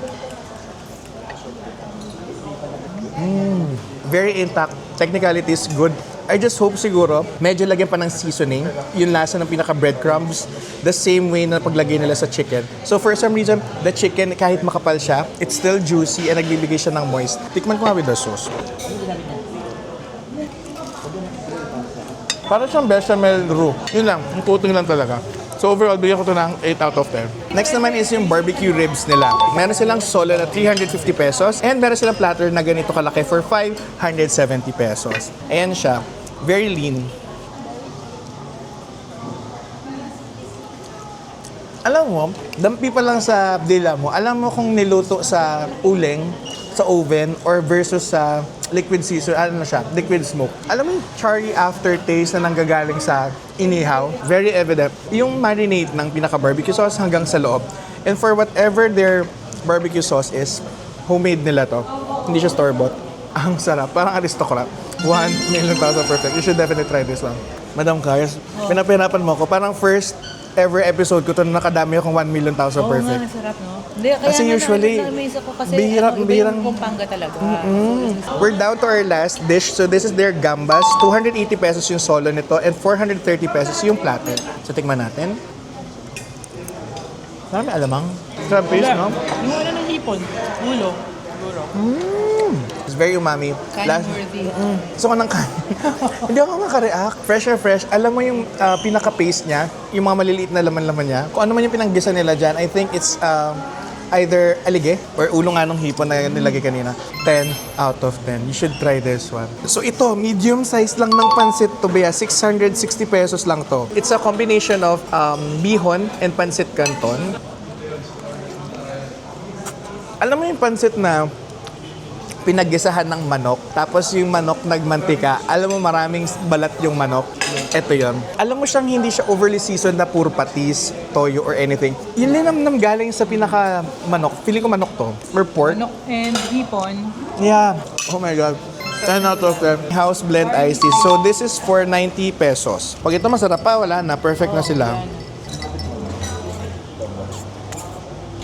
Very intact. Technicalities, good. I just hope siguro, medyo lagyan pa ng seasoning, yung lasa ng pinaka-breadcrumbs, the same way na paglagay nila sa chicken. So for some reason, the chicken, kahit makapal siya, it's still juicy and nagbibigay siya ng moist. Tikman ko nga with the sauce. Para siyang bechamel roux. Yun lang, yung coating lang talaga. So overall, bigyan ko ito ng 8 out of 10. Next naman is yung barbecue ribs nila. Meron silang solo na 350 pesos and meron silang platter na ganito kalaki for 570 pesos. Ayan siya. Very lean. Alam mo, dampi pa lang sa dila mo. Alam mo kung niluto sa uling, sa oven, or versus sa liquid season, ano na siya, liquid smoke. Alam mo yung charry aftertaste na nanggagaling sa inihaw? Very evident. Yung marinade ng pinaka-barbecue sauce hanggang sa loob. And for whatever their barbecue sauce is, homemade nila to. Hindi siya store-bought. Ang sarap. Parang aristocrat. 1 million pesos perfect. You should definitely try this one. Madam Kayas, pinapahirapan mo ako. Parang first ever episode ko to na nakadami akong 1 million pesos Oo perfect. nga, sarap, no? Hindi, kaya Kasi usually, na-amaze ako kasi bihirang- iba bihirang- yung Pampanga talaga. We're down to our last dish. So this is their gambas. 280 pesos yung solo nito and 430 pesos yung platter. So tikman natin. Marami alamang. Crab paste, no? Yung ano ng hipon, ulo. It's very umami. Kain-worthy. So ko ng kain. Hindi ako makareact. Fresh na fresh. Alam mo yung pinaka-paste niya, yung mga maliliit na laman-laman niya. Kung ano man yung pinanggisa nila dyan, I think it's either alige or ulo nga ng hipon na nilagay kanina. 10 out of 10. You should try this one. So ito, medium size lang ng pansit to ba? 660 pesos lang to. It's a combination of bihon and pansit canton. Alam mo yung pansit na pinaggisahan ng manok, tapos yung manok nagmantika, alam mo maraming balat yung manok. Ito yon. Alam mo siyang hindi siya overly seasoned na puro patis, toyo, or anything. Yun linamnam galing sa pinaka-manok. Feeling ko manok to. Or pork. Manok and hipon. Yeah. Oh my God. 10 out of 10. House blend iced tea. So this is for 90 pesos. Pag ito masarap pa, wala na. Perfect na sila.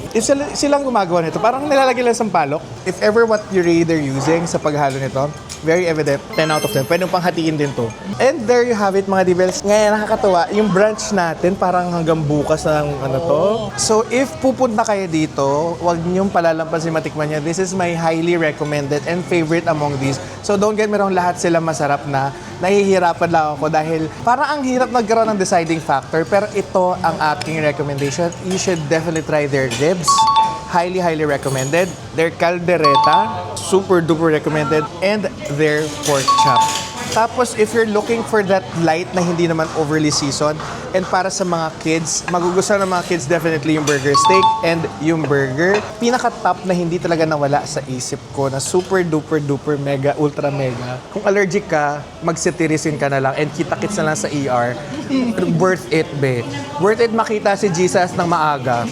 If silang gumagawa nito, parang nilalagay lang sa palok. If ever what you're either using sa paghalo nito, very evident, 10 out of 10. Pwede pang hatiin din to. And there you have it, mga divels. Ngayon, nakakatawa, yung brunch natin parang hanggang bukas na ng ano to. So if pupunta kayo dito, huwag niyong palalampasin matikman niya. This is my highly recommended and favorite among these. So don't get me wrong, lahat sila masarap na. Nahihirapan lang ako dahil parang ang hirap magkaroon ng deciding factor. Pero ito ang aking recommendation. You should definitely try their ribs. Highly, highly recommended. Their caldereta, super duper recommended. And their pork chop. Tapos, if you're looking for that light na hindi naman overly seasoned, and para sa mga kids, magugustuhan ng mga kids definitely yung burger steak and yung burger. Pinaka-top na hindi talaga nawala sa isip ko na super duper duper mega ultra mega. Kung allergic ka, magsitirisin ka na lang and kita-kits na lang sa ER. Worth it, be. Worth it makita si Jesus ng maaga.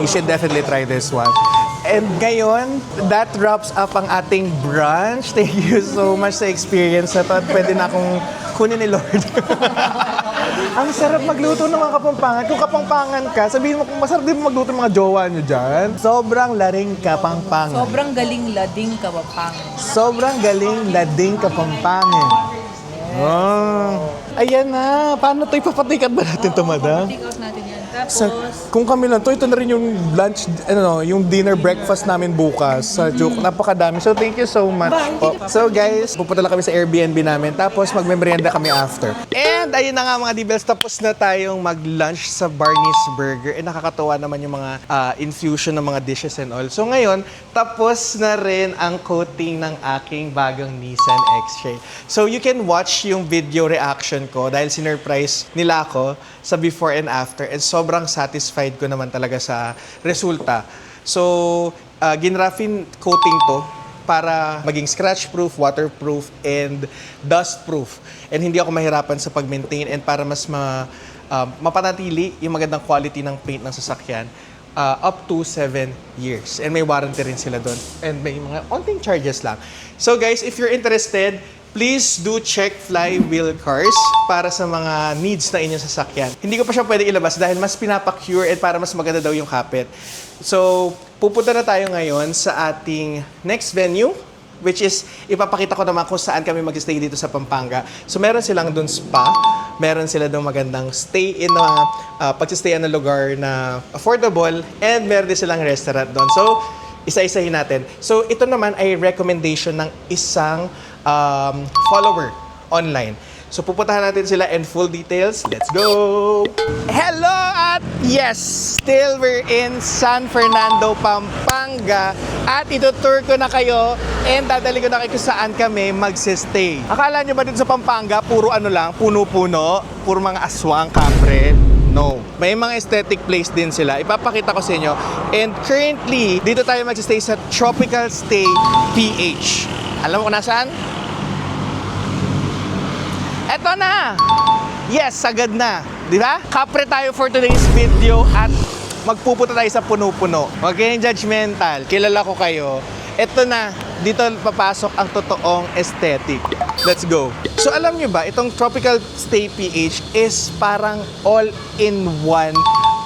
You should definitely try this one. And ngayon, that wraps up ang ating brunch. Thank you so much sa experience na to. At pwede na akong kunin ni Lord. Ang sarap magluto ng mga Kapampangan. Kung Kapampangan ka, sabihin mo kung masarap din magluto ng mga jowa nyo dyan. Sobrang laring Kapampangan. Sobrang galing lading kabapang. Sobrang galing lading Kapampangan. Oh. Ayan na. Paano ito? Ipapatikat ba natin ito, madam? Take out natin yan. Tapos, Kung kami lang to, ito na rin yung lunch, yung dinner breakfast namin bukas sa Juke. Napakadami. So, thank you so much po. So, guys, pupunta lang kami sa Airbnb namin. Tapos, magmemorienda kami after. And, ayun na nga mga D-Bells, tapos na tayong mag-lunch sa Barney's Burger. And nakakatuwa naman yung mga infusion ng mga dishes and all. So, ngayon, tapos na rin ang coating ng aking bagong Nissan X-Trail. So, you can watch yung video reaction ko dahil sinurprise nila ako sa before and after. And sobrang satisfied ko naman talaga sa resulta. So, ginraffin coating to para maging scratch-proof, waterproof, and dust-proof. And hindi ako mahirapan sa pag-maintain and para mas mapanatili yung magandang quality ng paint ng sasakyan up to 7 years. And may warranty rin sila doon. And may mga onting charges lang. So guys, if you're interested, please do check Flywheel Cars para sa mga needs na inyong sasakyan. Hindi ko pa siya pwede ilabas dahil mas pinapacure at para mas maganda daw yung kapit. So, pupunta na tayo ngayon sa ating next venue which is ipapakita ko naman kung saan kami mag-stay dito sa Pampanga. So meron silang dun spa, meron sila dun magandang stay in na pagsistayan na lugar na affordable, and meron din silang restaurant doon. So isa-isahin natin. So ito naman ay recommendation ng isang follower online. So pupuntahan natin sila and full details. Let's go! Hello at yes! Still we're in San Fernando, Pampanga. At itutour ko na kayo and dadali ko na kayo kung saan kami magsistay. Akala nyo ba dito sa Pampanga, puro ano lang, puno-puno, puro mga aswang, kapre? No. May mga aesthetic place din sila. Ipapakita ko sa inyo. And currently, dito tayo magsistay sa Tropical Stay PH. Alam mo kung nasaan? Eto na! Yes, sagad na. Di ba? Kapre tayo for today's video at magpupunta tayo sa puno-puno. Huwag kayong judgmental. Kilala ko kayo. Eto na. Dito papasok ang totoong aesthetic. Let's go. So alam nyo ba, itong Tropical Stay PH is parang all-in-one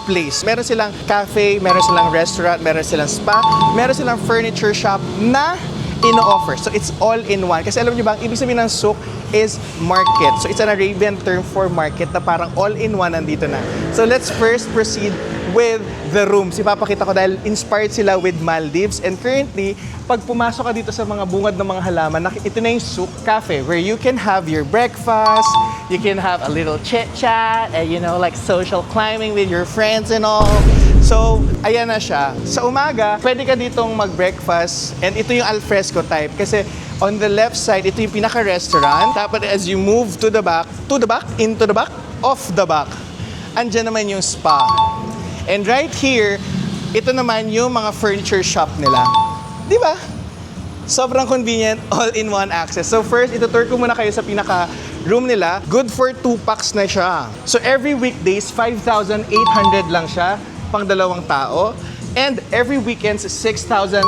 place. Meron silang cafe, meron silang restaurant, meron silang spa, meron silang furniture shop na ino-offer. So it's all in one. Kasi alam niyo ba, ang ibig sabihin ng souk is market. So it's an Arabian term for market na parang all in one nandito na. So let's first proceed with the rooms. Ipapakita ko dahil inspired sila with Maldives. And currently, pag pumasok ka dito sa mga bungad ng mga halaman, ito na yung souk cafe where you can have your breakfast, you can have a little chit-chat, and you know, like social climbing with your friends and all. So, ayan na siya. Sa umaga, pwede ka ditong mag-breakfast and ito yung alfresco type kasi on the left side, ito yung pinaka-restaurant. Tapos as you move to the back, into the back, off the back, andyan naman yung spa. And right here, ito naman yung mga furniture shop nila. Di ba? Sobrang convenient, all-in-one access. So first, itutour ko muna kayo sa pinaka-room nila. Good for 2 packs na siya. So every weekdays, 5,800 lang siya pang 2 tao. And every weekends, 6,500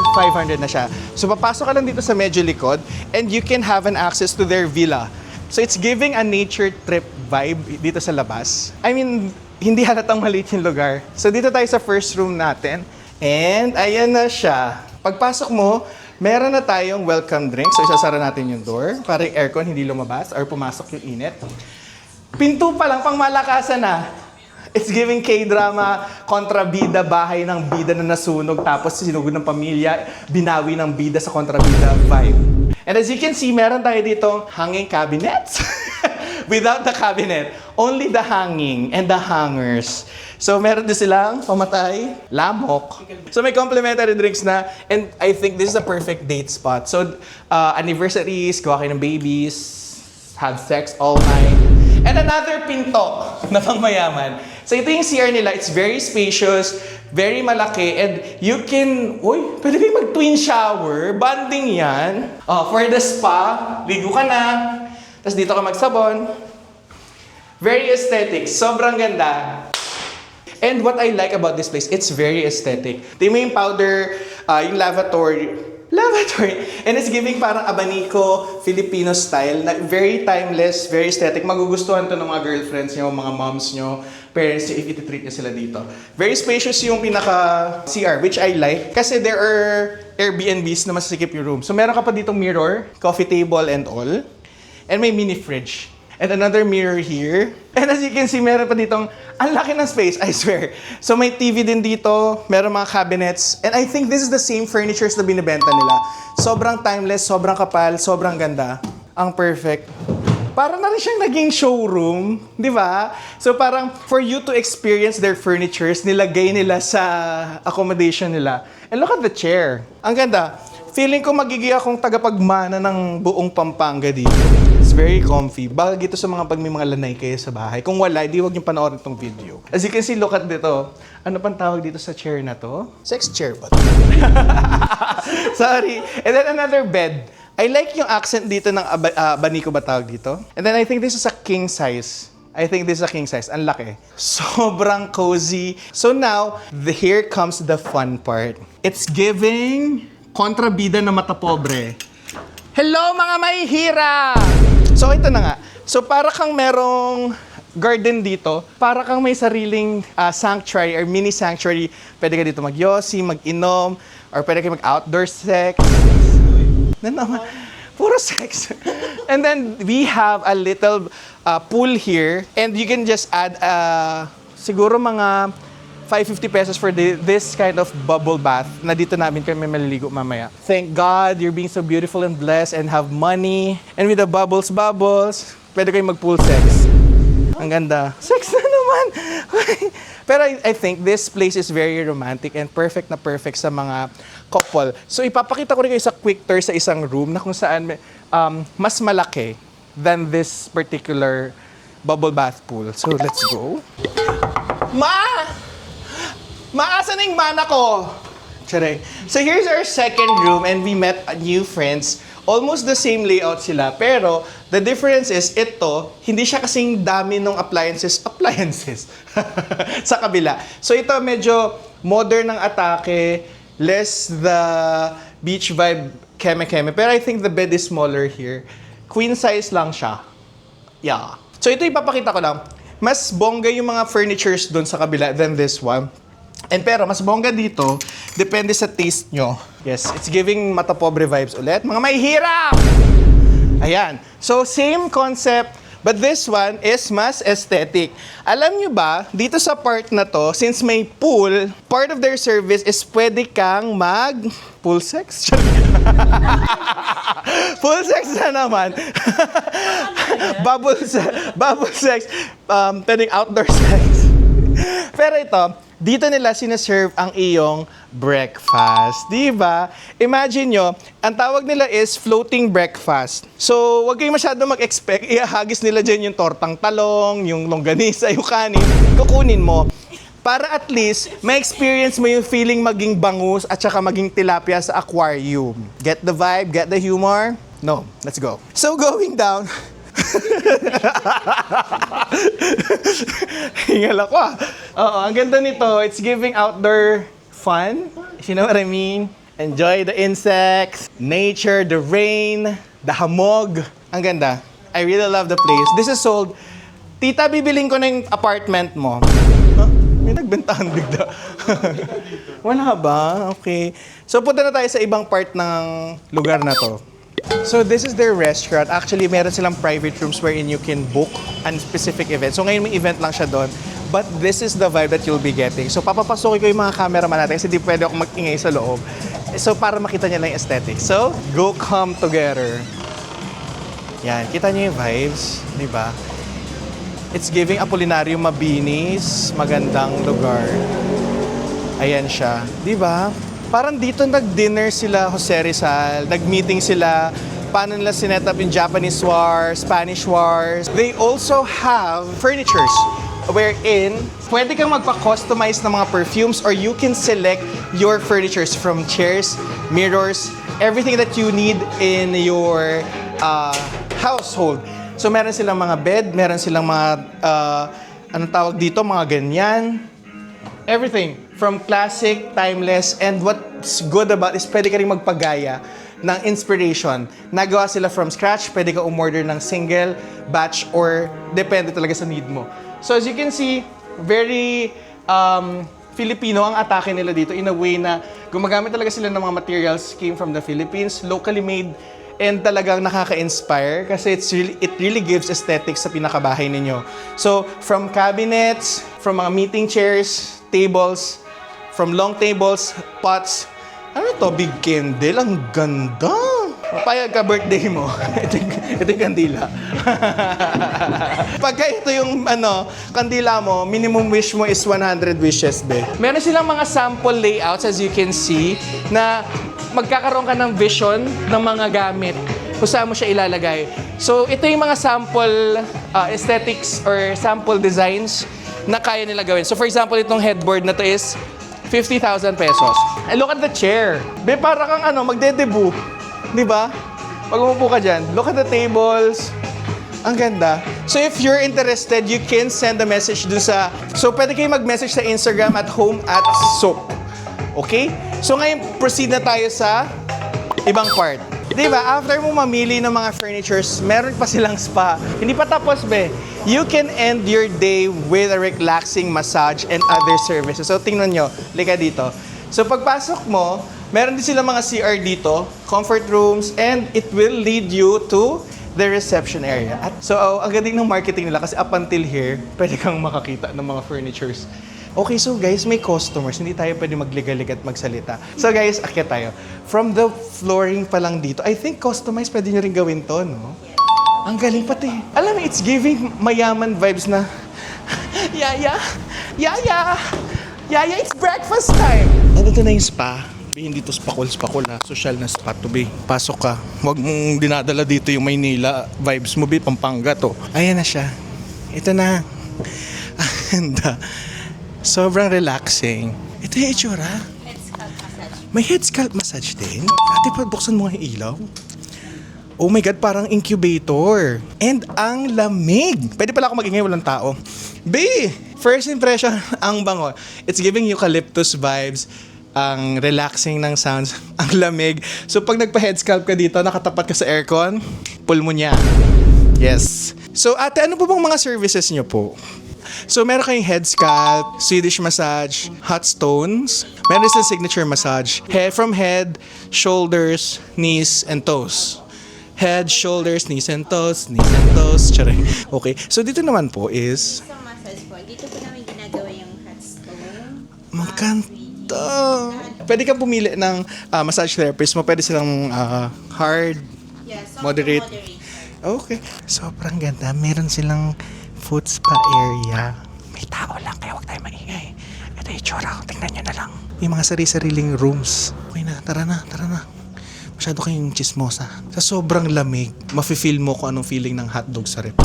na siya. So papasok ka lang dito sa medyo likod and you can have an access to their villa. So it's giving a nature trip vibe dito sa labas. I mean, hindi halatang maliit yung lugar. So dito tayo sa first room natin. And ayan na siya. Pagpasok mo, meron na tayong welcome drink. So isasara natin yung door para yung aircon hindi lumabas or pumasok yung init. Pinto pa lang, pang malakasan na. It's giving K-drama, kontrabida, bahay ng bida na nasunog, tapos sinugod ng pamilya, binawi ng bida sa kontrabida vibe. And as you can see, meron tayo ditong hanging cabinets. Without the cabinet, only the hanging and the hangers. So meron din silang pamatay, lamok. So may complimentary drinks na, and I think this is a perfect date spot. So anniversaries, kuha kayo ng babies, have sex all night. And another pinto na pangmayaman. So ito yung CR nila. It's very spacious, very malaki, and you can, pwede kayo mag-twin shower. Bonding yan. For the spa, ligo ka na. Tapos dito ka magsabon. Very aesthetic. Sobrang ganda. And what I like about this place, it's very aesthetic. Tingnan mo yung powder, yung lavatory. And it's giving parang abanico, Filipino style, na very timeless, very aesthetic. Magugustuhan to ng mga girlfriends nyo, mga moms nyo, parents nyo, if iti-treat nyo sila dito. Very spacious yung pinaka-CR, which I like. Kasi there are Airbnbs na masasikip yung room. So meron ka pa ditong mirror, coffee table and all. And may mini fridge. And another mirror here. And as you can see, meron pa ditong, ang laki ng space, I swear. So may TV din dito, meron mga cabinets. And I think this is the same furnitures na binibenta nila. Sobrang timeless, sobrang kapal, sobrang ganda. Ang perfect. Parang na rin siyang naging showroom, di ba? So parang for you to experience their furnitures, nilagay nila sa accommodation nila. And look at the chair. Ang ganda. Feeling ko magiging akong tagapagmana ng buong Pampanga dito. It's very comfy. Bagay ito sa mga pag may mga lanay kayo sa bahay. Kung wala, di wag niyo panoorin itong video. As you can see, look at dito. Ano pang tawag dito sa chair na to? Sex chair ba? Sorry. And then another bed. I like yung accent dito ng abanico ba tawag dito? And then I think this is a king size. Ang laki. Sobrang cozy. So now, here comes the fun part. It's giving kontrabida na mata pobre. Hello mga mahihirap! So ito na nga. So para kang merong garden dito, para kang may sariling sanctuary or mini sanctuary. Pwede ka dito mag-yosi, mag-inom, or pwede ka mag-outdoor sex. Na naman. Puro sex. And then we have a little pool here and you can just add siguro mga 550 pesos for this kind of bubble bath na dito namin kami maliligo mamaya. Thank God you're being so beautiful and blessed and have money. And with the bubbles, pwede kayong mag-pool sex. Ang ganda. Sex na naman! Pero I think this place is very romantic and perfect na perfect sa mga couple. So ipapakita ko rin kayo sa quick tour sa isang room na kung saan mas malaki than this particular bubble bath pool. So let's go. Ma! Maasan yung mana ko? Tsare. So here's our second room and we met new friends. Almost the same layout sila, pero the difference is ito, hindi siya kasing dami ng appliances sa kabila. So ito medyo modern ng atake, less the beach vibe keme-keme. Pero I think the bed is smaller here. Queen size lang siya. Yeah. So ito ipapakita ko lang. Mas bongga yung mga furnitures doon sa kabila than this one. And pero mas bongga dito, depende sa taste nyo. Yes, it's giving mata pobre vibes ulit. Mga may hirap! Ayan. So same concept, but this one is mas aesthetic. Alam nyo ba, dito sa part na to, since may pool, part of their service is pwede kang pool sex? Full sex na naman. Bubble sex. Pwedeng outdoor sex. Pero ito, dito nila sinaserve ang iyong breakfast. Di ba? Imagine nyo, ang tawag nila is floating breakfast. So, wag kayong masyado mag-expect, ihahagis nila dyan yung tortang talong, yung longganisa, yung kanin, kukunin mo. Para at least, may experience mo yung feeling maging bangus at saka maging tilapia sa aquarium. Get the vibe? Get the humor? No. Let's go. So, going down, hingal ako Oo, ang ganda nito. It's giving outdoor fun. If you know what I mean. Enjoy the insects, nature, the rain, the hamog. Ang ganda. I really love the place. This is sold. Tita, bibiling ko na yung apartment mo. Huh? May nagbentahan bigla. Wala ba? Okay. So punta na tayo sa ibang part ng lugar na to. So this is their restaurant. Actually, meron silang private rooms wherein you can book a specific event. So ngayon may event lang siya doon. But this is the vibe that you'll be getting. So papapasokin ko yung mga cameraman natin kasi di pwede ako mag-ingay sa loob. So para makita niya lang yung aesthetic. So, go come together. Yan, kita niyo yung vibes, di ba? It's giving Apolinario Mabinis, magandang lugar. Ayan siya, di ba? Parang dito nag-dinner sila Jose Rizal, nag-meeting sila, paano nila sinet up yung Japanese wars, Spanish wars. They also have furnitures wherein pwede kang magpa-customize ng mga perfumes or you can select your furnitures from chairs, mirrors, everything that you need in your household. So meron silang mga bed, meron silang mga, anong tawag dito, mga ganyan. Everything from classic, timeless, and what's good about is pwede ka rin magpagaya ng inspiration. Nagawa sila from scratch, pwede ka umorder ng single, batch, or depende talaga sa need mo. So as you can see, very Filipino ang atake nila dito in a way na gumagamit talaga sila ng mga materials came from the Philippines, locally made, and talagang nakaka-inspire kasi it really gives aesthetics sa pinakabahay ninyo. So, from cabinets, from mga meeting chairs, tables, from long tables, pots. Ano to? Big candle. Ang ganda. Papayag ka birthday mo. ito yung kandila. Pagka ito yung kandila mo, minimum wish mo is 100 wishes, be. Meron silang mga sample layouts as you can see na magkakaroon ka ng vision ng mga gamit kung saan mo siya ilalagay. So, ito yung mga sample aesthetics or sample designs na kaya nila gawin. So, for example, itong headboard na to is 50,000 pesos. And look at the chair. Be, para kang magde-debut. Di ba? Pag umupo ka dyan, look at the tables. Ang ganda. So, if you're interested, you can send a message dun sa... So, pwede kayo mag-message sa Instagram at home@soap. Okay? So ngayon, proceed na tayo sa ibang part. Diba, after mo mamili ng mga furnitures, meron pa silang spa. Hindi pa tapos, be. You can end your day with a relaxing massage and other services. So tingnan nyo, lika dito. So pagpasok mo, Meron din sila mga CR dito, comfort rooms, and it will lead you to the reception area. At so, ang galing ng marketing nila kasi up until here, pwede kang makakita ng mga furnitures. Okay, so guys, may customers. Hindi tayo pwede magligalig at magsalita. So guys, akyat tayo. From the flooring pa lang dito, I think customized pwede nyo rin gawin to, no? Ang galing pati. Alam mo, it's giving mayaman vibes na, Yaya! Yaya! Yaya, it's breakfast time! Nandito na yung spa. Hindi to spakol-spakol na. Social na spot to be. Pasok ka. Huwag mong dinadala dito yung Maynila vibes mo, be. Pampanga to. Ayan na siya. Ito na. And, sobrang relaxing. Ito yung itsura. May head scalp massage din. Ate, buksan mo yung ilaw. Oh my God, parang incubator. And ang lamig. Pwede pala ako magingay, walang tao. B, first impression, ang bango. It's giving eucalyptus vibes. Ang relaxing ng sounds. Ang lamig. So pag nagpa-head scalp ka dito, nakatapat ka sa aircon, pulmonya. Yes. So ate, ano po bang mga services nyo po? So, meron kayong head scalp, Swedish massage, hot stones. Meron din signature massage. From head, shoulders, knees, and toes. Head, shoulders, knees, and toes. Knees and toes. Charing. Okay. So, dito naman po is... Sa massage po, dito po namin ginagawa yung hot stone. Magkanta. Pwede kang pumili ng massage therapist mo. Pwede silang hard, Yeah, moderate. moderate. Okay. Sobrang ganda. Meron silang foot spa area. May tao lang, kaya huwag tayo maingay. Ito yung tsura, tingnan nyo na lang. May mga sari-sariling rooms. Okay na, tara na, tara na. Masyado kayong chismosa. Sa sobrang lamig, mafe-feel mo kung anong feeling ng hotdog sa rep.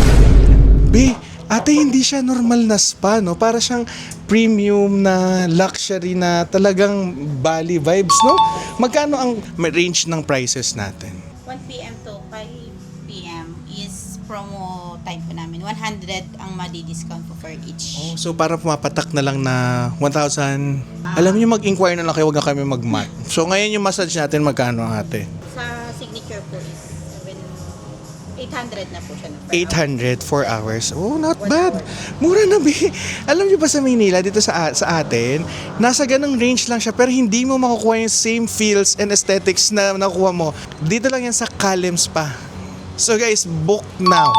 B, ate, hindi siya normal na spa, no? Para siyang premium na luxury na talagang Bali vibes, no? Magkano ang range ng prices natin? 1 p.m. to 5 p.m. is promo time po namin. 100 ang madi-discount po for each. Oh, so para pumapatak na lang na 1,000. Alam niyo, mag-inquire na lang kayo, wag na kami mag-mat. So ngayon yung massage natin, magkano ate? Sa signature po is 800 na po siya. 800 4 hours. Oh, not bad. Mura na, be. Alam niyo ba sa Maynila, dito sa atin, nasa ganang range lang siya, pero hindi mo makukuha yung same feels and aesthetics na nakuha mo. Dito lang yan sa Kalem Spa. So guys, book now.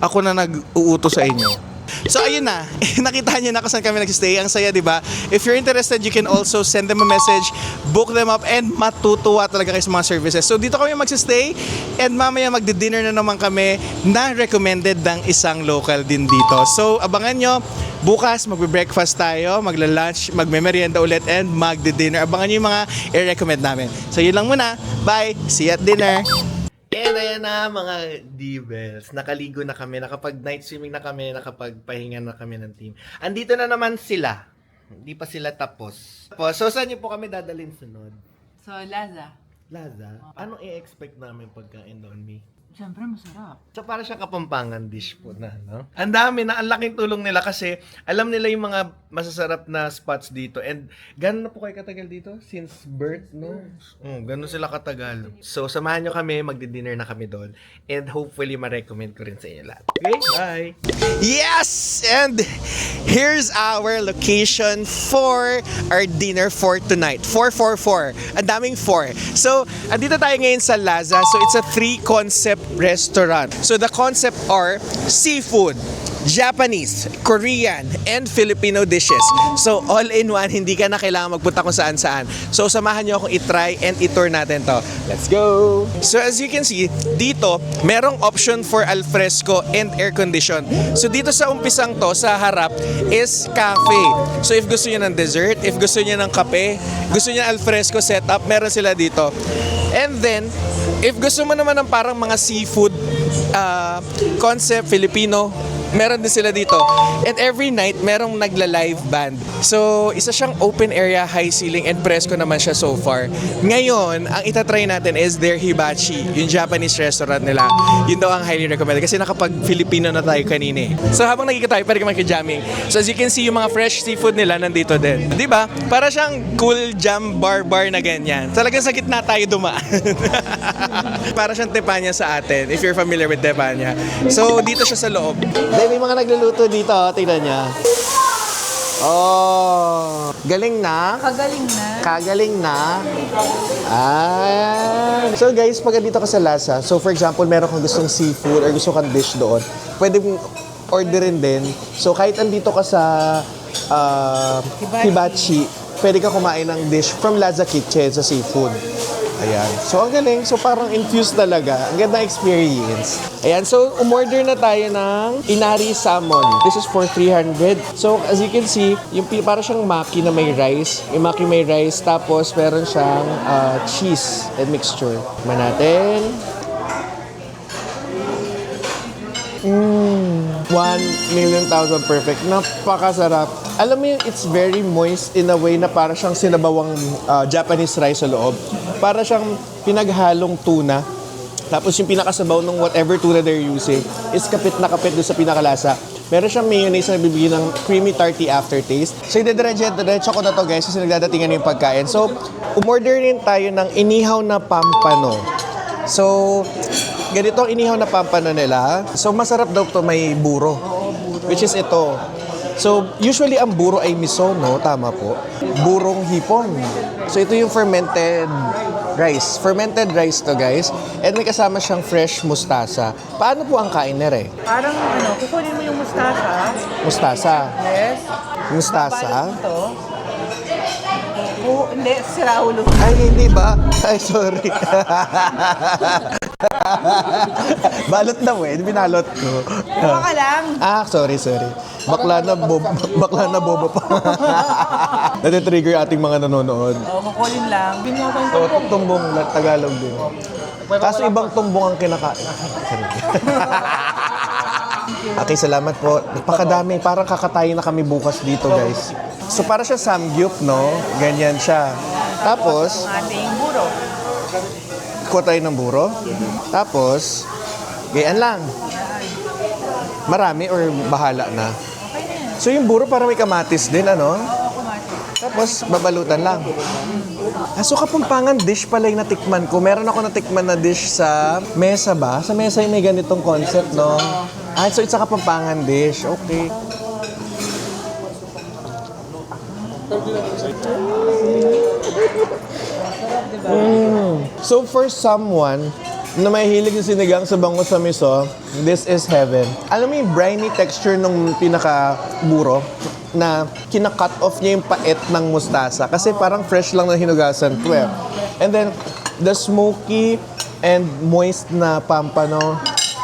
Ako na nag-uuto sa inyo. So ayun na, nakita niyo na kung saan kami nagsistay. Ang saya, di ba? If you're interested, you can also send them a message, book them up, and matutuwa talaga kayo sa mga services. So dito kami magsistay, and mamaya magdi-dinner na naman kami na recommended ng isang local din dito. So abangan nyo, bukas magbe-breakfast tayo, magla-lunch, magme-merienda ulit, and magdi-dinner. Abangan nyo yung mga i-recommend namin. So yun lang muna. Bye! See you at dinner! And ayan na mga D-Bells, nakaligo na kami, nakapag-night swimming na kami, nakapagpahinga na kami ng team. Andito na naman sila. Hindi pa sila tapos. So saan niyo po kami dadalhin sunod? So, Laza. Laza? Anong i-expect namin pagkain doon, Mi? Siyempre, masarap. So para siya kapampangan dish po na, no? Ang dami na, ang laking tulong nila kasi alam nila yung mga masasarap na spots dito. And gano'n na po kayo katagal dito? Since birth, no? Gano'n sila katagal. So samahan nyo kami, magdi-dinner na kami doon. And hopefully ma-recommend ko rin sa inyo lahat. Okay, bye! Yes! And here's our location for our dinner for tonight. 444. Ang daming 4. So, andito tayo ngayon sa Laza. So, it's a 3-concept restaurant. So, the concept are seafood, Japanese, Korean, and Filipino dishes. So, all in one, hindi ka na kailangan magpunta kung saan-saan. So, samahan nyo akong itry and i-tour natin to. Let's go! So, as you can see, dito, merong option for alfresco and air condition. So, dito sa umpisang to, sa harap, is cafe. So, if gusto nyo ng dessert, if gusto nyo ng kape, gusto nyo ng alfresco setup, meron sila dito. And then, if gusto mo naman ng parang mga seafood concept, Filipino, meron din sila dito. And every night, merong nagla-live band. So, isa siyang open area, high ceiling, and presko naman siya so far. Ngayon, ang itatry natin is their hibachi, yung Japanese restaurant nila. Yun daw ang highly recommended kasi nakapag-Filipino na tayo kanina eh. So, habang nagkikita tayo, pwede ka makijamming. So, as you can see, yung mga fresh seafood nila nandito din. Di ba? Para siyang cool jam bar na ganyan. Talagang sa gitna tayo dumaan. Para siyang tepanya sa atin, if you're familiar with tepanya. So, dito siya sa loob. May mga nagluluto dito, tingnan niya. Oh. Galing na? Kagaling na. Kagaling na. So guys, pag dito ka sa Lasa, so for example, meron kang gustong seafood or gusto kang dish doon, pwede mong orderin din. So kahit andito ka sa Hibachi, pwede ka kumain ng dish from Laza Kitchen sa seafood. Ayan. So, ang galing. So, parang infused talaga. Ang ganda experience. Ayan. So, umorder na tayo ng Inari Salmon. This is for 300. So, as you can see, yung parang siyang maki na may rice. Yung maki may rice. Tapos, meron siyang cheese and mixture. Man natin. 1,000,000 perfect. Napakasarap. Alam mo yun, it's very moist in a way na para siyang sinabawang Japanese rice sa loob. Para siyang pinaghalong tuna. Tapos yung pinakasabaw ng whatever tuna they're using is kapit na kapit doon sa pinakalasa. Meron siyang mayonnaise na bibigyan ng creamy tarty aftertaste. So diretso ko na to guys kasi nagdadatingan na yung pagkain. So umorder rin tayo ng inihaw na pampano. So ganito ang inihaw na pampano nila. So masarap daw to, may buro. Which is ito. So, usually ang buro ay miso, no? Tama po. Burong hipon. So, ito yung fermented rice. Fermented rice to, guys. And may kasama siyang fresh mustasa. Paano po ang kain nere? Parang kukunin mo yung mustasa. Mustasa. Yes. Mustasa? Ito. Oh, hindi, sira ulo. Ay, hindi ba? Ay, sorry. Balot na eh. Binalot ko. Kuha ka lang. Sorry. Bakla na bobo pa. Natitrigger ating mga nanonood. Kukunin lang. So, tumbong Tagalog din. Kaso ibang tumbong ang kinakain. Okay, salamat po. Napakadami. Parang kakatayin na kami bukas dito, guys. So, para siya samgyup, no? Ganyan siya. Tapos, Ating buro. kuha tayo ng buro. Tapos, gayaan lang. Marami or bahala na? So, yung buro para may kamatis din, ano? Tapos, babalutan lang. So, Kapampangan dish pala yung natikman ko. Meron ako natikman na dish sa mesa ba? Sa mesa yung may ganitong concept, no? So it's a Kapampangan dish. Okay. So, for someone na may hilig ng sinigang sa bango sa miso, this is heaven. Alam mo yung briny texture ng pinaka-buro na kina-cut off niya yung pait ng mustasa kasi parang fresh lang na hinugasan to eh. And then, the smoky and moist na pampano,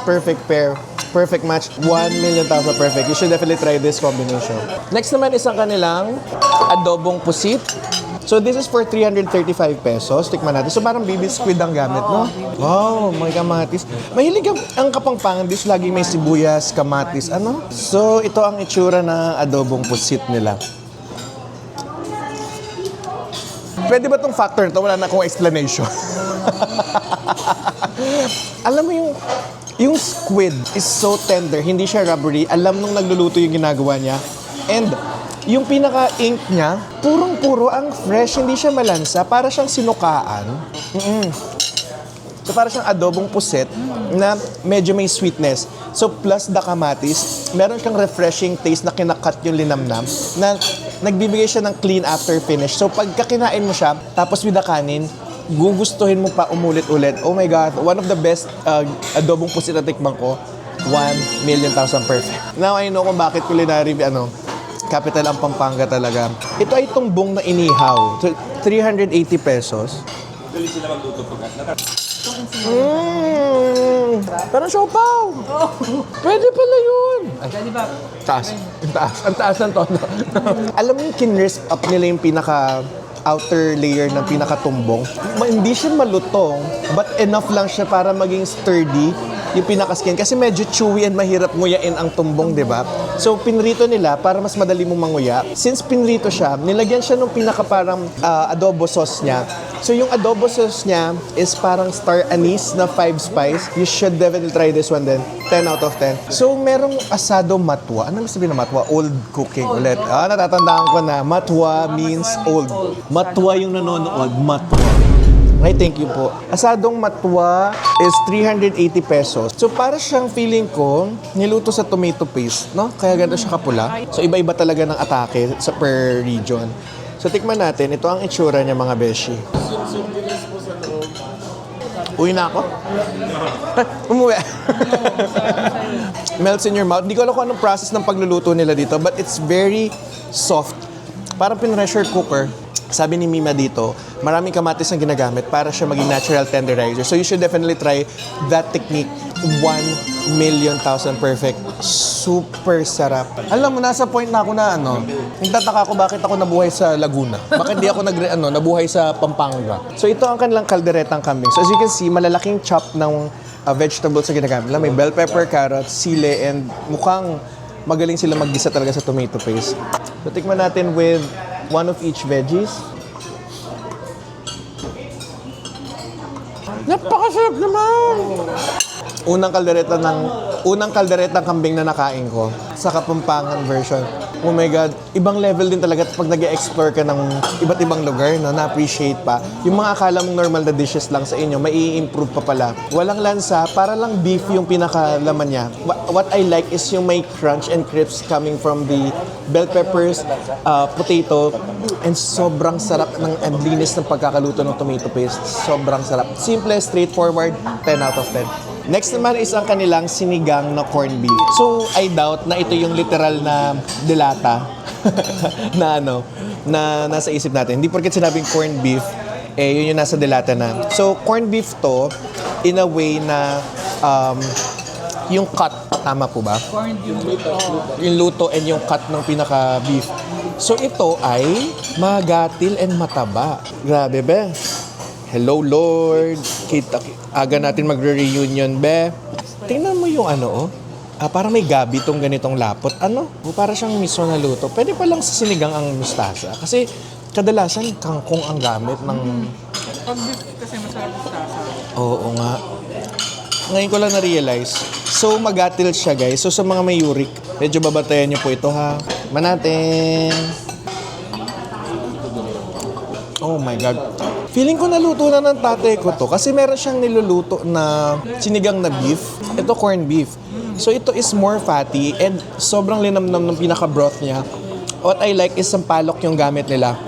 perfect pair. Perfect match. 1,000,000 perfect. You should definitely try this combination. Next naman isang kanilang adobong pusit. So this is for 335 pesos. Tikman natin. So parang baby squid ang gamit, no? Wow, may kamatis. Mahilig ang Kapampangan dish. Lagi may sibuyas, kamatis, ano? So ito ang itsura ng adobong pusit nila. Pwede ba tong factor na to? Wala na akong explanation. Alam mo yung squid is so tender. Hindi siya rubbery. Alam nung nagluluto yung ginagawa niya. And yung pinaka-ink niya, purong-puro ang fresh, hindi siya malansa. Para siyang sinukaan. So, para siyang adobong puset na medyo may sweetness. So, plus the kamatis, meron kang refreshing taste na kinakat yung linamnam na nagbibigay siya ng clean after finish. So, pagka kinain mo siya, tapos with the kanin, gugustuhin mo pa umulit-ulit. Oh my God, one of the best adobong pusit na tikman ko, 1,000,000 perfect. Now, I know kung bakit culinary, capital ang Pampanga talaga. Ito ay tumbong na inihaw. So, 380 pesos. Dali sila magluto pag parang siopaw. Pwede pala yun. Ay, taas. Ang taas ng tono. Alam mo yung kinrisk up nila yung pinaka outer layer ng pinakatumbong. Hindi siya malutong, but enough lang siya para maging sturdy yung pinaka-skin. Kasi medyo chewy and mahirap nguyain ang tumbong, di ba? So, pinrito nila para mas madali mong manguya. Since pinrito siya, nilagyan siya ng pinaka parang adobo sauce niya. So, yung adobo sauce niya is parang star anise na 5 spice. You should definitely try this one then. 10 out of 10. So, merong asado matwa. Ano ibig sabihin na matwa? Old cooking ulit. Natatandaan ko na. Matwa means old. Matwa yung nanonood. Matwa. Okay, thank you po. Asadong matwa is 380 pesos. So, para siyang feeling ko, niluto sa tomato paste, no? Kaya ganda siya kapula. So, iba-iba talaga ng atake sa per region. So tikman natin, ito ang itsura niya mga beshi. Uwi na ako? Umuwi. Melts in your mouth. Hindi ko alam kung anong process ng pagluluto nila dito, but it's very soft. Parang pin-pressure cooker. Sabi ni Mima dito, maraming kamatis ang ginagamit para siya maging natural tenderizer. So you should definitely try that technique. 1,000,000 perfect. Super sarap. Alam mo, nasa point na ako na nagtataka ako bakit ako nabuhay sa Laguna. Bakit di ako nabuhay sa Pampanga. So ito ang kanilang kalderetang kambing. So as you can see, malalaking chop ng vegetables na ginagamit. May bell pepper, carrots, sile, and mukhang magaling sila maggisa talaga sa tomato paste. So tikman natin with one of each veggies. Napakasarap naman! Unang kalderetang kambing na nakain ko sa Kapampangan version. Oh my God, ibang level din talaga pag nag-explore ka ng iba't ibang lugar, na-appreciate pa. Yung mga akala mong normal na dishes lang sa inyo, may i-improve pa pala. Walang lansa, para lang beef yung pinakalaman niya. What I like is yung may crunch and crisps coming from the bell peppers, potato, and sobrang sarap ng linis ng pagkakaluto ng tomato paste. Sobrang sarap. Simple, straightforward, 10 out of 10. Next naman is ang kanilang sinigang na corned beef. So, I doubt na ito yung literal na delata na nasa isip natin. Hindi porket sinabing corned beef, yun yung nasa delata na. So, corned beef to, in a way na yung cut, tama po ba? Yung luto and yung cut ng pinaka-beef. So, ito ay magatil and mataba. Grabe, be. Hello, Lord. Aga natin magre-reunion, be. Tingnan mo yung parang may gabi tong ganitong lapot. Para siyang miso na luto. Pwede pa lang sa sinigang ang mustasa. Kasi kadalasan kangkong ang gamit ng... Pag beef kasi masarap mustasa. Oo nga. Ngayon ko lang na-realize. So, magatil siya, guys. So, sa mga may uric, medyo babatayan niyo po ito, ha. Manatin. Oh my God. Feeling ko naluto na ng tatay ko to kasi meron siyang niluluto na sinigang na beef. Ito corned beef. So ito is more fatty and sobrang linamnam ng pinaka-broth niya. What I like is sampalok yung gamit nila.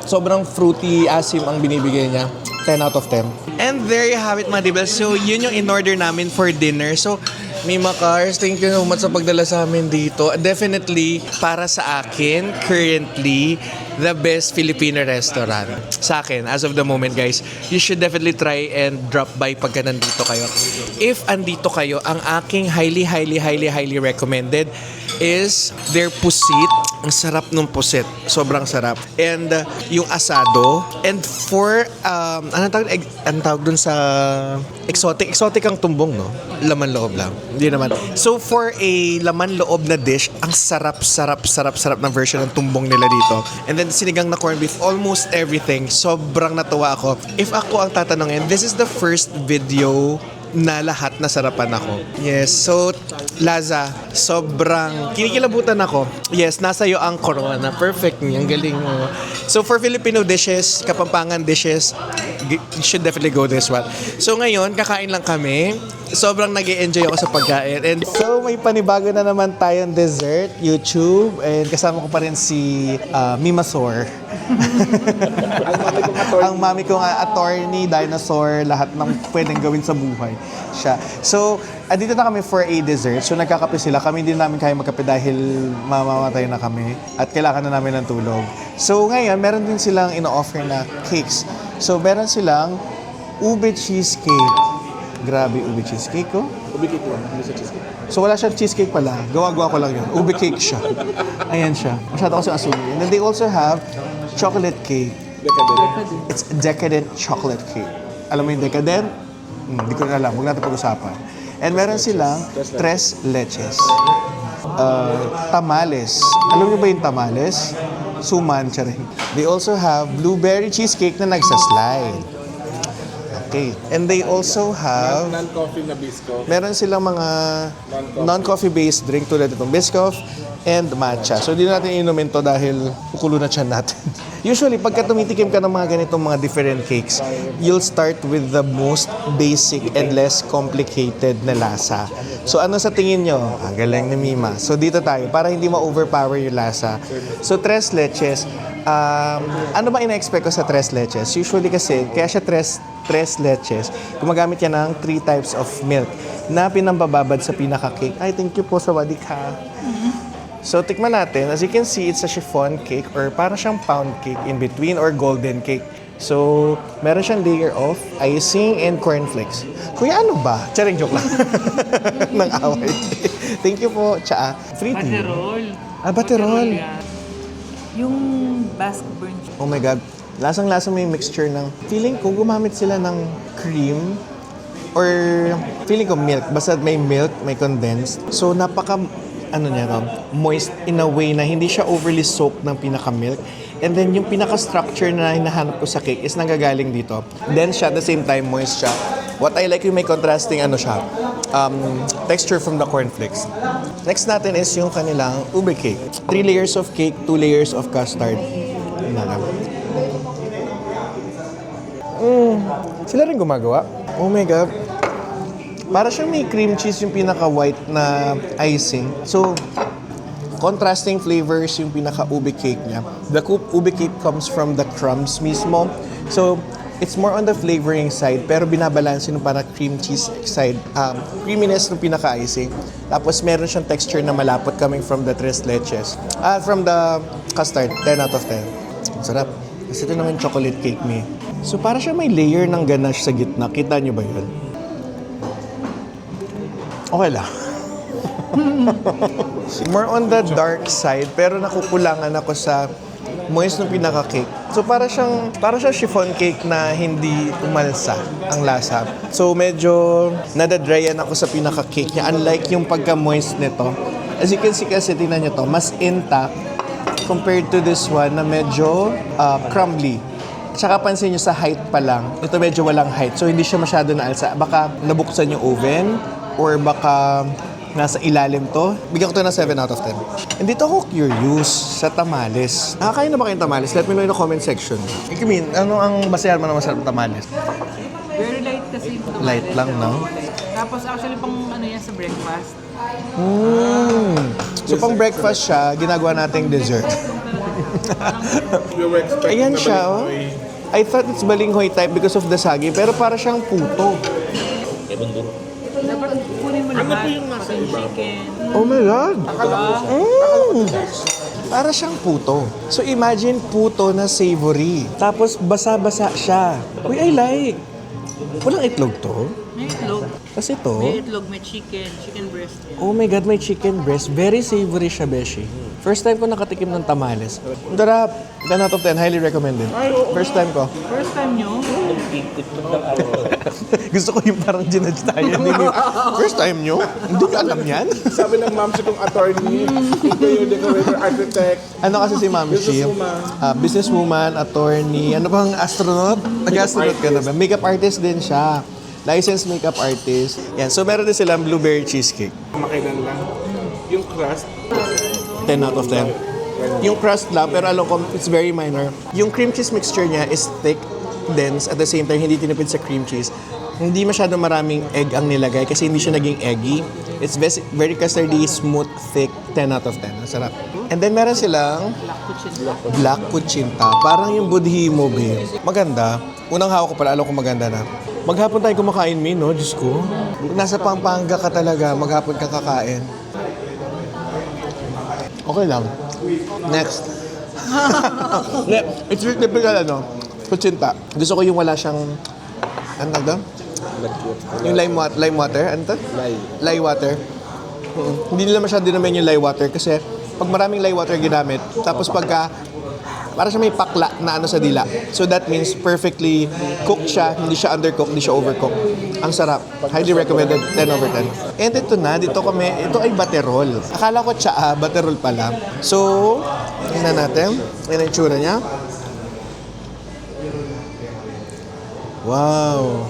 Sobrang fruity, asim ang binibigay niya. 10 out of 10. And there you have it, mga dibel. So yun yung in-order namin for dinner. So Mima Cars, thank you so much sa pagdala sa amin dito. Definitely, para sa akin, currently, the best Filipino restaurant. Sa akin, as of the moment, guys, you should definitely try and drop by pagka nandito kayo. If andito kayo, ang aking highly recommended is their pusit. Ang sarap ng pusit. Sobrang sarap. And yung asado. And for, anong tawag dun sa exotic? Exotic ang tumbong, no? Laman loob lang. Hindi naman. So for a laman loob na dish, ang sarap ng version ng tumbong nila dito. And then sinigang na corned beef, almost everything. Sobrang natuwa ako. If ako ang tatanungin, this is the first video na lahat nasarapan ako. Yes, so Laza, sobrang kinikilabutan ako. Yes, nasa iyo ang corona. Perfect, ang galing mo. So for Filipino dishes, Kapampangan dishes, you should definitely go this one. So ngayon, kakain lang kami. Sobrang nag-e-enjoy ako sa pagkain. And so may panibago na naman tayong dessert, YouTube. And kasama ko pa rin si Mima Sor. Ang mami kong attorney, dinosaur, lahat ng pwedeng gawin sa buhay siya. So, andito na kami for a dessert. So, nagkakape sila. Kami din namin kaya magkape dahil mamamatay na kami at kailangan na namin ng tulog. So, ngayon, meron din silang ino-offer na cakes. So, meron silang ube cheesecake. Grabe, ube cheesecake ko. Ube cake lang, hindi sa cheesecake. So, wala siyang cheesecake pala. Gawa-gawa ko lang yun. Ube cake siya. Ayan siya. Masyado kasi asuli. And then they also have chocolate cake. Decadent. It's decadent chocolate cake. Alam mo yung decadent? Hindi ko na alam. Huwag natin pag-usapan. And meron silang tres leches. Tamales. Alam niyo ba yung tamales? Suman, siya rin. They also have blueberry cheesecake na nagsaslide. Okay. And they also have non-coffee na Biscoff. meron silang mga non-coffee based drink tulad itong Biscoff and matcha. So, hindi natin inumin to dahil kukulo na tiyan natin. Usually, pagka tumitikim ka ng mga ganitong mga different cakes, you'll start with the most basic and less complicated na lasa. So, ano sa tingin nyo? Ang galing ni Mima. So, dito tayo, para hindi ma-overpower yung lasa. So, tres leches. Ano ba ina-expect ko sa tres leches? Usually kasi, kaya siya tres leches, gumagamit yan ng 3 types of milk na pinambababad sa pinaka-cake. Ay, thank you po sa wadik ha. So, tikman natin. As you can see, it's a chiffon cake or para siyang pound cake in between or golden cake. So, meron siyang layer of icing and cornflakes. Kuya, ano ba? Charing joke lang. Nang away. Thank you po, Tsaa. Free tea. Baterol. Baterol. Yung Basque burn. Oh my God. Lasang-lasa may mixture ng... Feeling ko gumamit sila ng cream or feeling ko milk. Basta may milk, may condensed. So, napaka... moist in a way na hindi siya overly soaked ng pinaka-milk. And then, yung pinaka-structure na hinahanap ko sa cake is nanggagaling dito. Then siya, at the same time, moist siya. What I like yung may contrasting texture from the cornflakes. Next natin is yung kanilang ube cake. 3 layers of cake, 2 layers of custard. Sila rin gumagawa. Oh my God. Para siyang may cream cheese yung pinaka-white na icing. So, contrasting flavors yung pinaka-ube cake niya. The ube cake comes from the crumbs mismo. So, it's more on the flavoring side, pero binabalansin yung parang cream cheese side, creaminess ng pinaka-icing. Tapos, meron siyang texture na malapot coming from the tres leches. From the custard, 10 out of 10. Sarap. Kasi ito naman chocolate cake ni. So, para siya may layer ng ganache sa gitna. Kita niyo ba yun? Okay lang. More on the dark side, pero nakukulangan ako sa moist ng pinaka-cake. So para siyang chiffon cake na hindi umalsa ang lasa. So medyo nadadryan ako sa pinaka-cake niya, unlike yung pagka-moist nito. As you can see kasi, tingnan niyo to, mas intact compared to this one na medyo crumbly. Tsaka pansin nyo sa height pa lang, ito medyo walang height. So hindi siya masyado naalsa. Baka nabuksan yung oven, or baka nasa ilalim to. Bigyan ko to na 7 out of 10. And dito ako curious sa tamales. Nakakain na ba kayong tamales? Let me know in the comment section. I mean, ano ang basehan mo na masarap na tamales? Very light kasi. Light lang, no? Tapos actually pang ano yan sa breakfast. So pang breakfast siya, ginagawa nating dessert. Ayan siya, oh. I thought it's balinghoy type because of the sagi, pero para siyang puto. Dapat kunin mo lahat. Ano po yung nasa chicken? Oh my God! Para siyang puto. So imagine puto na savory. Tapos basa-basa siya. Uy, I like. Walang itlog to? May itlog. Kasi to, May itlog, may chicken breast. oh my God, may chicken breast. Very savory siya, Beshi. First time ko nakatikim ng tamales. Ang sarap. 10 out of 10. Highly recommended. First time ko. First time nyo? Gusto ko yung parang ginudge tayo. First time nyo? Hindi ko alam yan. Sabi ng ma'am si kong attorney, ito yung decorator architect. Ano kasi si Ma'am Shi? Businesswoman, attorney, ano bang astronaut? Nag-astronaut ka na ba? Makeup artist din siya. Licensed makeup artist. Yan. So meron din silang blueberry cheesecake. Makilan lang. Yung crust, 10 out of 10. Yung crust lang, pero alam ko, it's very minor. Yung cream cheese mixture niya is thick, dense, at the same time, hindi tinipid sa cream cheese. Hindi masyado maraming egg ang nilagay kasi hindi siya naging eggy. It's very custardy, smooth, thick, 10 out of 10. Ang sarap. And then meron silang black puccinta. Parang yung budhimo, babe. Maganda. Unang hawak ko pala, alam ko maganda na. Maghapon tayo kumakain, Min, no? Diyos ko. Nasa Pampanga ka talaga, maghapon ka kakain. Okay lang. Next. It's really typical, puccinta. Gusto ko yung wala siyang, ano doon? Yung lime water. Ano to? Lye water. Hindi nila masyado dinamin yung lye water kasi pag maraming lye water ginamit, tapos pagka para siya may pakla na sa dila. So that means perfectly cooked siya, hindi siya undercooked, hindi siya overcooked. Ang sarap. Highly recommended, 10 over 10. And ito ay baterol. Akala ko tsaa, baterol pala. So, tingnan natin. Yan ang itsura niya. Wow.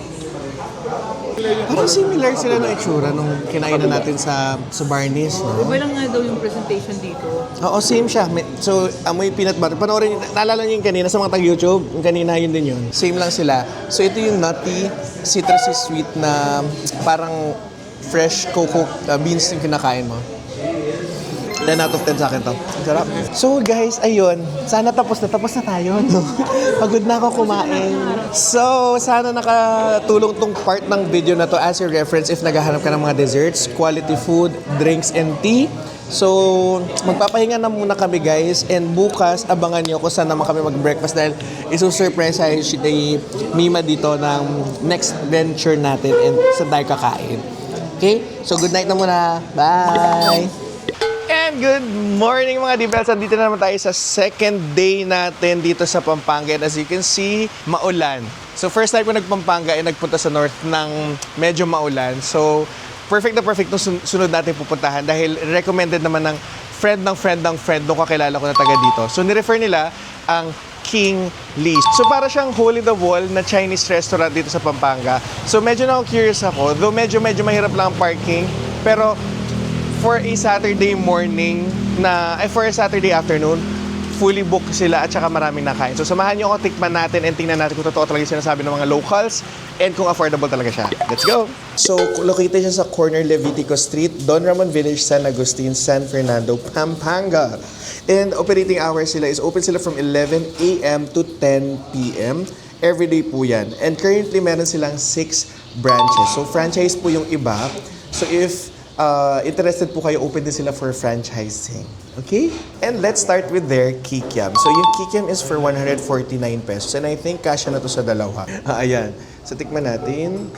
Parang similar sila ng itsura nung kinainan natin sa Barney's, no? Iba lang nga daw yung presentation dito. Oo, same siya. So, amoy peanut butter. Panoorin, naalala niyo yung kanina sa mga tag-YouTube? Yung kanina, yun din yun. Same lang sila. So, ito yung nutty, citrusy sweet na parang fresh cocoa beans yung kinakain mo. 10 out of 10 sa akin to. Sarap. So guys, ayun. Sana tapos na tayo. No? Pagod na ako kumain. So, sana nakatulong tong part ng video na to as your reference if naghahanap ka ng mga desserts, quality food, drinks, and tea. So, magpapahinga na muna kami guys. And bukas, abangan nyo kung saan naman kami mag-breakfast dahil isusurprise tayo ni Mima dito ng next venture natin and saan tayo kakain. Okay? So, good night na muna. Bye! And good morning mga Dibels! Andito na naman tayo sa second day natin dito sa Pampanga. And as you can see, maulan. So first time ko nagpampanga ay nagpunta sa north ng medyo maulan. So perfect na perfect nung sunod natin pupuntahan dahil recommended naman ng friend nung kakilala ko na taga dito. So nirefer nila ang King Lee's. So para siyang hole in the wall na Chinese restaurant dito sa Pampanga. So medyo na-curious ako, though medyo mahirap lang ang parking. Pero for a Saturday morning for a Saturday afternoon, fully booked sila at saka maraming nakain. So samahan niyo ako, tikman natin and tingnan natin kung totoo talaga yung sinasabi ng mga locals and kung affordable talaga siya. Let's go! So located siya sa corner Levitico Street, Don Ramon Village, San Agustin, San Fernando, Pampanga. And operating hours sila is open sila from 11 a.m. to 10 p.m. Everyday po yan. And currently meron silang 6 branches. So franchise po yung iba. So if interested po kayo, open din sila for franchising. Okay? And let's start with their kikiam. So yung kikiam is for 149 pesos. And I think kasya na to sa dalawa. Ayan. So tikman natin.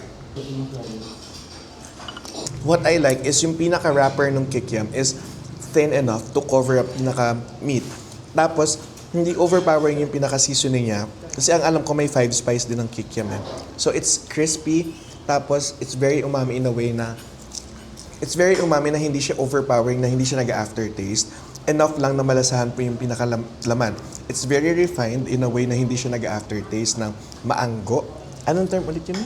What I like is yung pinaka-wrapper ng kikiam is thin enough to cover up pinaka-meat. Tapos, hindi overpowering yung pinaka-seasoning niya. Kasi ang alam ko may 5 spice din ng kikiam. So it's crispy. Tapos, it's very umami in a way na hindi siya overpowering, na hindi siya nag-aftertaste. Enough lang na malasahan po yung pinakalaman. It's very refined in a way na hindi siya nag-aftertaste ng maanggo. Anong term ulit yun?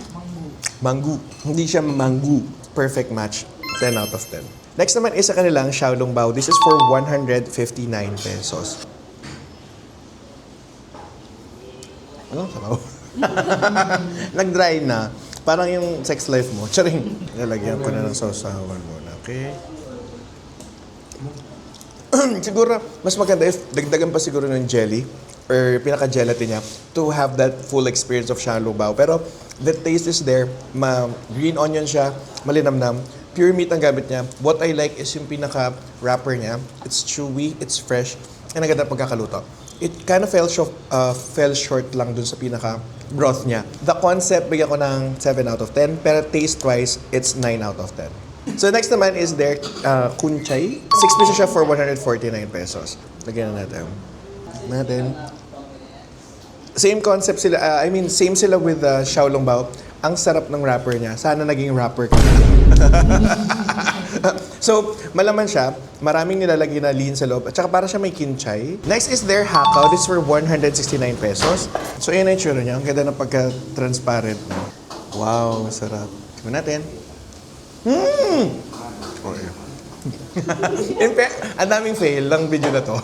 Manggu. Hindi siya manggu. Perfect match. 10 out of 10. Next naman is sa kanilang Xiaolong Bao. This is for 159 pesos. Ano? Sabaw? Nag-dry na. Parang yung sex life mo. Charing. Lalagyan ko na ng sausawan muna. Okay? Siguro, mas maganda if dagdagan pa siguro ng jelly or pinaka-gelatin niya to have that full experience of Xiaolong Bao. Pero the taste is there. Green onion siya, malinamnam. Pure meat ang gamit niya. What I like is yung pinaka-wrapper niya. It's chewy, it's fresh, and ang ganda pagkakaluto. It kind of fell short lang dun sa pinaka-broth niya. The concept, bigyan ko ng 7 out of 10, pero taste-wise, it's 9 out of 10. So next naman is their kunchay. 6 pesos siya for 149 pesos. Lagyan na natin. Same concept sila, same sila with Xiaolong Bao. Ang sarap ng wrapper niya. Sana naging wrapper ka. So, malaman siya. Maraming nilalagay na lean sa loob. At saka para siya may kinchay. Next is their hakaw. This is for 169 pesos. So, ayan ang itsura niya. Ang ganda ng pagka-transparent. Wow, sarap. Tignan natin. Ang daming fail lang video na to.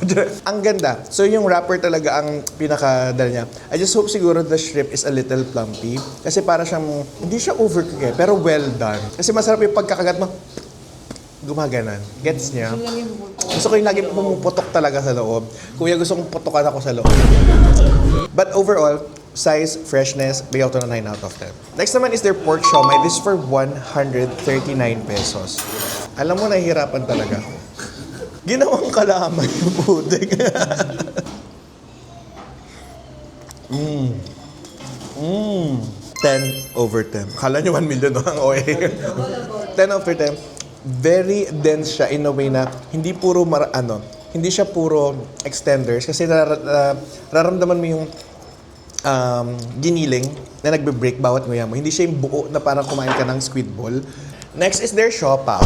Ang ganda. So yung wrapper talaga ang pinakadala niya. I just hope siguro the shrimp is a little plumpy. Kasi para siyang, hindi siya overcooked pero well done. Kasi masarap yung pagkakagat mo. Gumaganan. Gets niya? Gusto ko yung lagi pumuputok talaga sa loob. Kuya, gusto kong putokan ako sa loob. But overall, size, freshness, bigyan ko to na 9 out of 10. Next naman is their pork siomai. This is for 139 pesos. Alam mo, nahihirapan talaga ako. Ginawang kalaman yung putik. 10 over 10. Kala nyo 1 million no? Ang OA. 10 over 10. Very dense siya in a way na hindi puro hindi siya puro extenders kasi nararamdaman mo yung giniling na nagbe-break bawat nguya mo. Hindi siya yung buo na parang kumain ka ng squid ball. Next is their siopaw.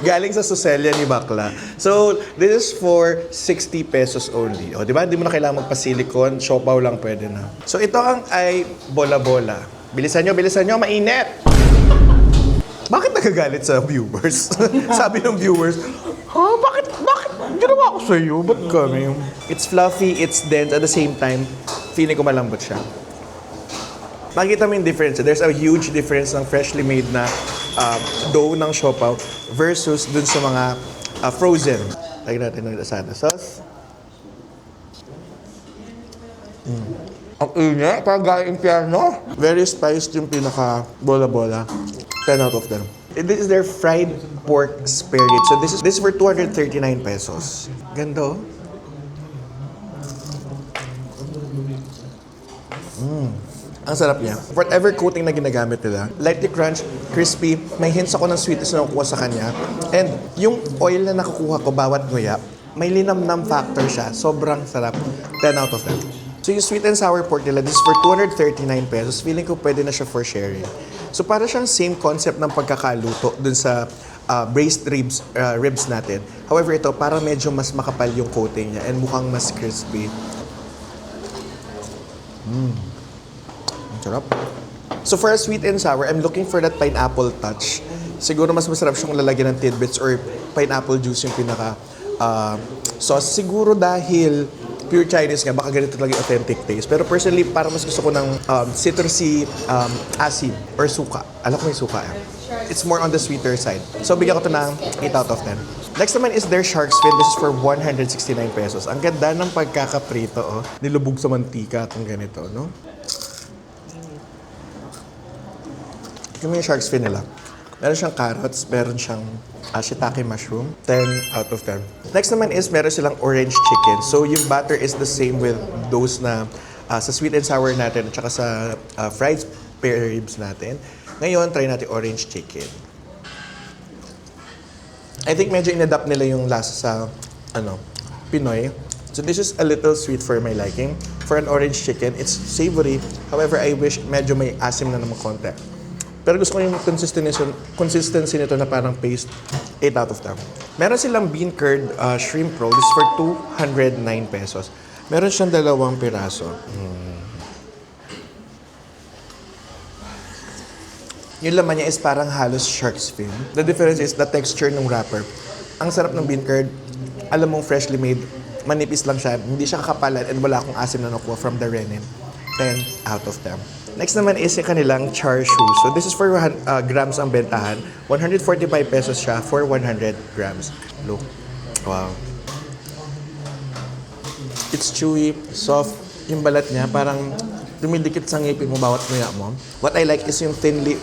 Galing sa Sucelia ni Bakla. So, this is for 60 pesos only. O, di ba? Hindi mo na kailangan magpa-silicone. Siopaw lang pwede na. So, ito ang ay bola-bola. Bilisan nyo, mainit! Bakit nagagalit sa viewers? Sabi ng viewers, bakit ginawa ko sa'yo? Ba't kami? It's fluffy, it's dense, at the same time, feeling ko malambot siya. Makikita mo yung difference. There's a huge difference ng freshly made na dough ng siopaw versus dun sa mga frozen. Lagyan natin ng asada sauce. Ang init, parang galing impyerno. Very spiced yung pinaka bola-bola. 10 out of 10. This is their fried pork spare ribs. So this is for 239 pesos. Ganda oh. Ang sarap niya. Whatever coating na ginagamit nila, lightly crunch, crispy, may hints ako ng sweetness na nakukuha sa kanya. And yung oil na nakukuha ko bawat nguya, may linamnam factor siya. Sobrang sarap. 10 out of 10. So yung sweet and sour pork nila, this is for 239 pesos. Feeling ko pwede na siya for sharing. So para siyang same concept ng pagkakaluto dun sa braised ribs natin. However, ito parang medyo mas makapal yung coating niya and mukhang mas crispy. Ang sarap. So for a sweet and sour, I'm looking for that pineapple touch. Siguro mas masarap siyang lalagyan ng tidbits or pineapple juice yung pinaka sauce. Siguro dahil pure Chinese nga, baka ganito talaga yung authentic taste. Pero personally, parang mas gusto ko ng citrusy asin or suka. Alam ko may suka eh. It's more on the sweeter side. So bigyan ko to ng 8 out of 10. Next naman is their shark's fin. This is for 169 pesos. Ang ganda ng pagkakaprito, oh. Nilubog sa mantika itong ganito, no? Ito yung shark's fin nila. Meron siyang carrots, meron siyang shiitake mushroom, 10 out of 10. Next naman is meron silang orange chicken. So yung batter is the same with those na sa sweet and sour natin at saka sa fried spare ribs natin. Ngayon, try natin orange chicken. I think medyo in-adapt nila yung lasa sa Pinoy. So this is a little sweet for my liking. For an orange chicken, it's savory. However, I wish medyo may asim na naman konti. Pero gusto ko yung consistency nito na parang paste, 8 out of 10. Meron silang bean curd shrimp roll. This is for 209 pesos. Meron siyang 2 piraso. Yung laman niya is parang halos shark's fin. The difference is the texture ng wrapper. Ang sarap ng bean curd. Alam mong freshly made. Manipis lang siya. Hindi siya kakapalan and wala akong asim na nakuha from the renin. 10 out of 10. Next naman is yung kanilang char siu. So this is for grams ang bentahan. 145 pesos siya for 100 grams. Look. Wow. It's chewy, soft. Yung balat niya parang dumidikit sa ngipin mo bawat nguya mo. What I like is yung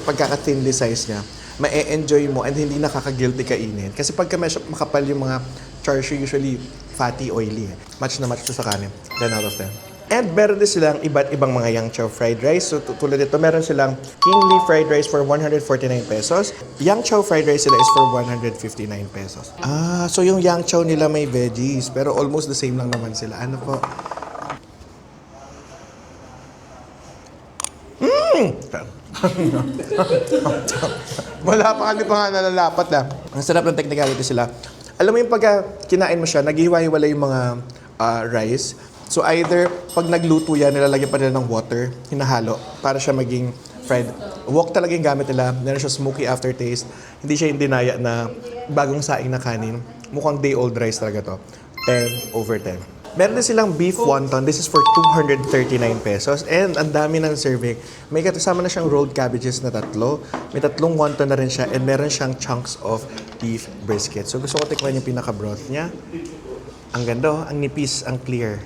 pagkaka-thinly size niya. Ma-enjoy mo and hindi nakaka-guilty kainin. Kasi pagka makapal yung mga char siu, usually fatty, oily. Match na match to sa kanin. 10 out of 10. And meron din silang iba't ibang mga yang chow fried rice. So tulad dito, meron silang king lee fried rice for 149 pesos. Yang chow fried rice nila is for 159 pesos. So yung yang chow nila may veggies. Pero almost the same lang naman sila. Ano po? Wala pa kami pa nga nalalapat na. Ang sarap ng technicality sila. Alam mo yung pagka kinain mo siya, naghihiwa-hiwala yung mga rice. So either, pag nagluto yan, nilalagyan pa nila ng water, hinahalo, para siya maging fried. Wok talaga yung gamit nila. Meron siya smoky aftertaste. Hindi siya yung dinaya na bagong saing na kanin. Mukhang day-old rice talaga to. 10 over 10. Meron din silang beef wonton. This is for 239 pesos. And ang dami ng serving. May kasama na siyang rolled cabbages na 3. May 3 wonton na rin siya. And meron siyang chunks of beef brisket. So gusto ko tikman yung pinaka-broth niya. Ang ganda, ang nipis, ang clear.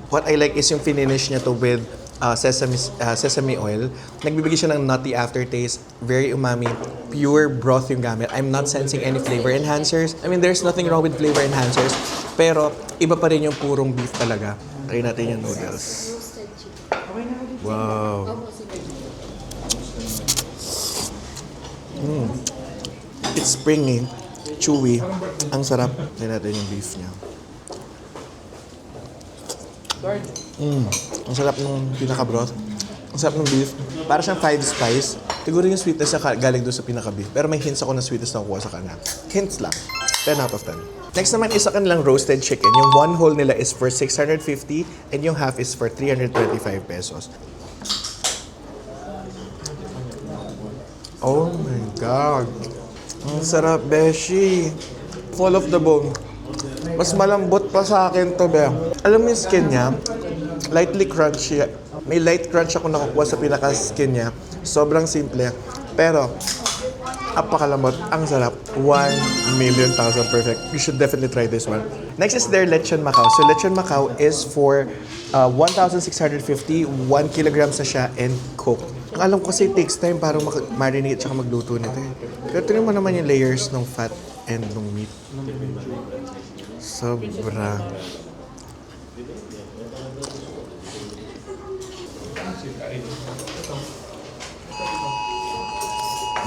What I like is yung finish niya to with sesame oil. Nagbibigay siya ng nutty aftertaste, very umami, pure broth yung gamit. I'm not sensing any flavor enhancers. I mean, there's nothing wrong with flavor enhancers, pero iba pa rin yung purong beef talaga. Try natin yung noodles. Wow. It's springy, chewy. Ang sarap. Try natin yung beef niya. Ang sarap ng pinaka-broth. Ang sarap ng beef. Para siyang 5 spice. Siguro yung sweetness niya galing doon sa pinaka-beef. Pero may hints ako na sweetness na kuha sa kanya. Hints lang. 10 out of 10. Next naman is sa kanilang roasted chicken. Yung one whole nila is for 650 and yung half is for 325 pesos. Oh my God. Ang sarap, Beshi. Full of the bone. Mas malambot pa sa akin to, be. Alam mo yung skin niya, lightly crunchy. May light crunch ako nakukuha sa pinaka-skin niya. Sobrang simple. Pero, apakalambot. Ang sarap. 1,000,000 perfect. You should definitely try this one. Next is their lechon Macau. So, lechon Macau is for 1,650, 1 kilograms na siya, and cooked. Ang alam ko kasi it takes time para marinate at magluto nito. Pero tingnan mo naman yung layers ng fat and ng meat. Sobra.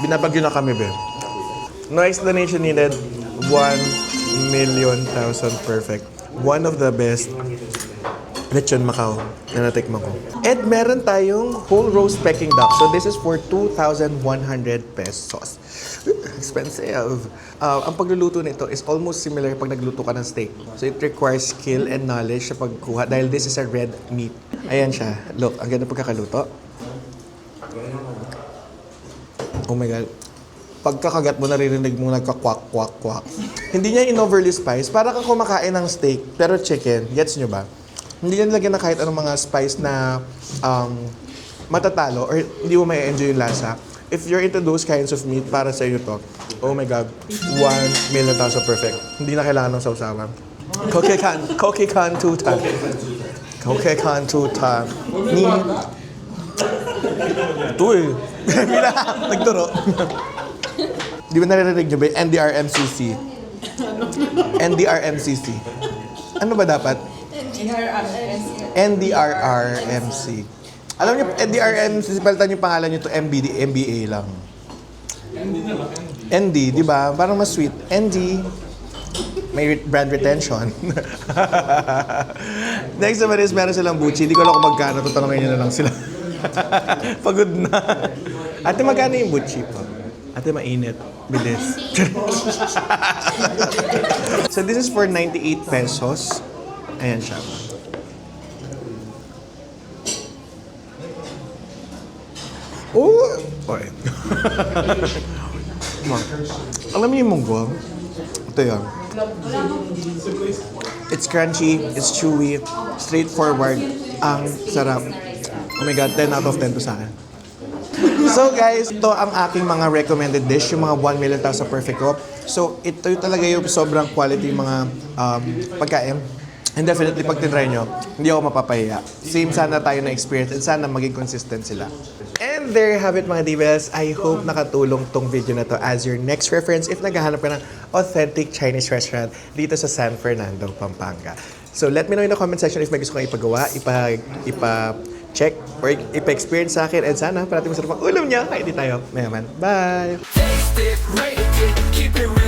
Binabagyo na kami, be. No explanation needed. 1,000,000 perfect. One of the best lechon Macau na natikman ko. And meron tayong whole roast Peking duck. So this is for 2,100 pesos. Expensive. Ang pagluluto nito is almost similar pag nagluto ka ng steak. So it requires skill and knowledge sa pagkuha dahil this is a red meat. Ayan siya. Look, ang ganda pagkakaluto. Oh my God. Pagkakagat mo, naririnig mo nagka-kwak-kwak-kwak. Hindi niya in-overly spice. Para kang kumakain ng steak, pero chicken. Gets nyo ba? Hindi niya nilagyan na kahit anong mga spice na matatalo or hindi mo may enjoy yung lasa. If you're into those kinds of meat, para sa iyo to, oh my God, 1,000,000 perfect. Hindi na kailangan ng sausawan. Kokekan tutan. Kokekan tutan. Ni... Ito eh. Bila, nagturo. Di ba naririnig nyo ba? NDRMCC. NDRMCC. Ano ba dapat? NDRRMC. Alam niyo, NDRMC, palitan yung pangalan niyo to MBA lang. ND, di ba? Parang mas sweet. ND, may brand retention. Next naman is meron silang buchi. Hindi ko alam kung magkano. Tatanungin nyo na lang sila. Pagod na. Ate, magkano yung buchi po? Ate, mainit. Bilis. So this is for 98 pesos. Ayan siya. Oh! Okay. Alam niyo yung munggo? Ito yun. It's crunchy, it's chewy, straightforward. Ang sarap. Oh my God, 10 out of 10 to sa akin. So guys, ito ang aking mga recommended dish, yung mga 1,000,000 perfect ko. So ito yung talaga yung sobrang quality mga pagkain. And definitely pag tinry nyo, hindi ako mapapahiya. Same sana tayo na experience and sana maging consistent sila. And there you have it mga divas. I hope nakatulong tong video na to as your next reference if naghahanap ka ng authentic Chinese restaurant dito sa San Fernando, Pampanga. So let me know in the comment section if may gusto kang ipagawa, ipa-check or ipa-experience sa akin. And sana parating masarap ang ulam niya. Kaya di tayo mayaman. Bye! Taste it, rate it, keep it real.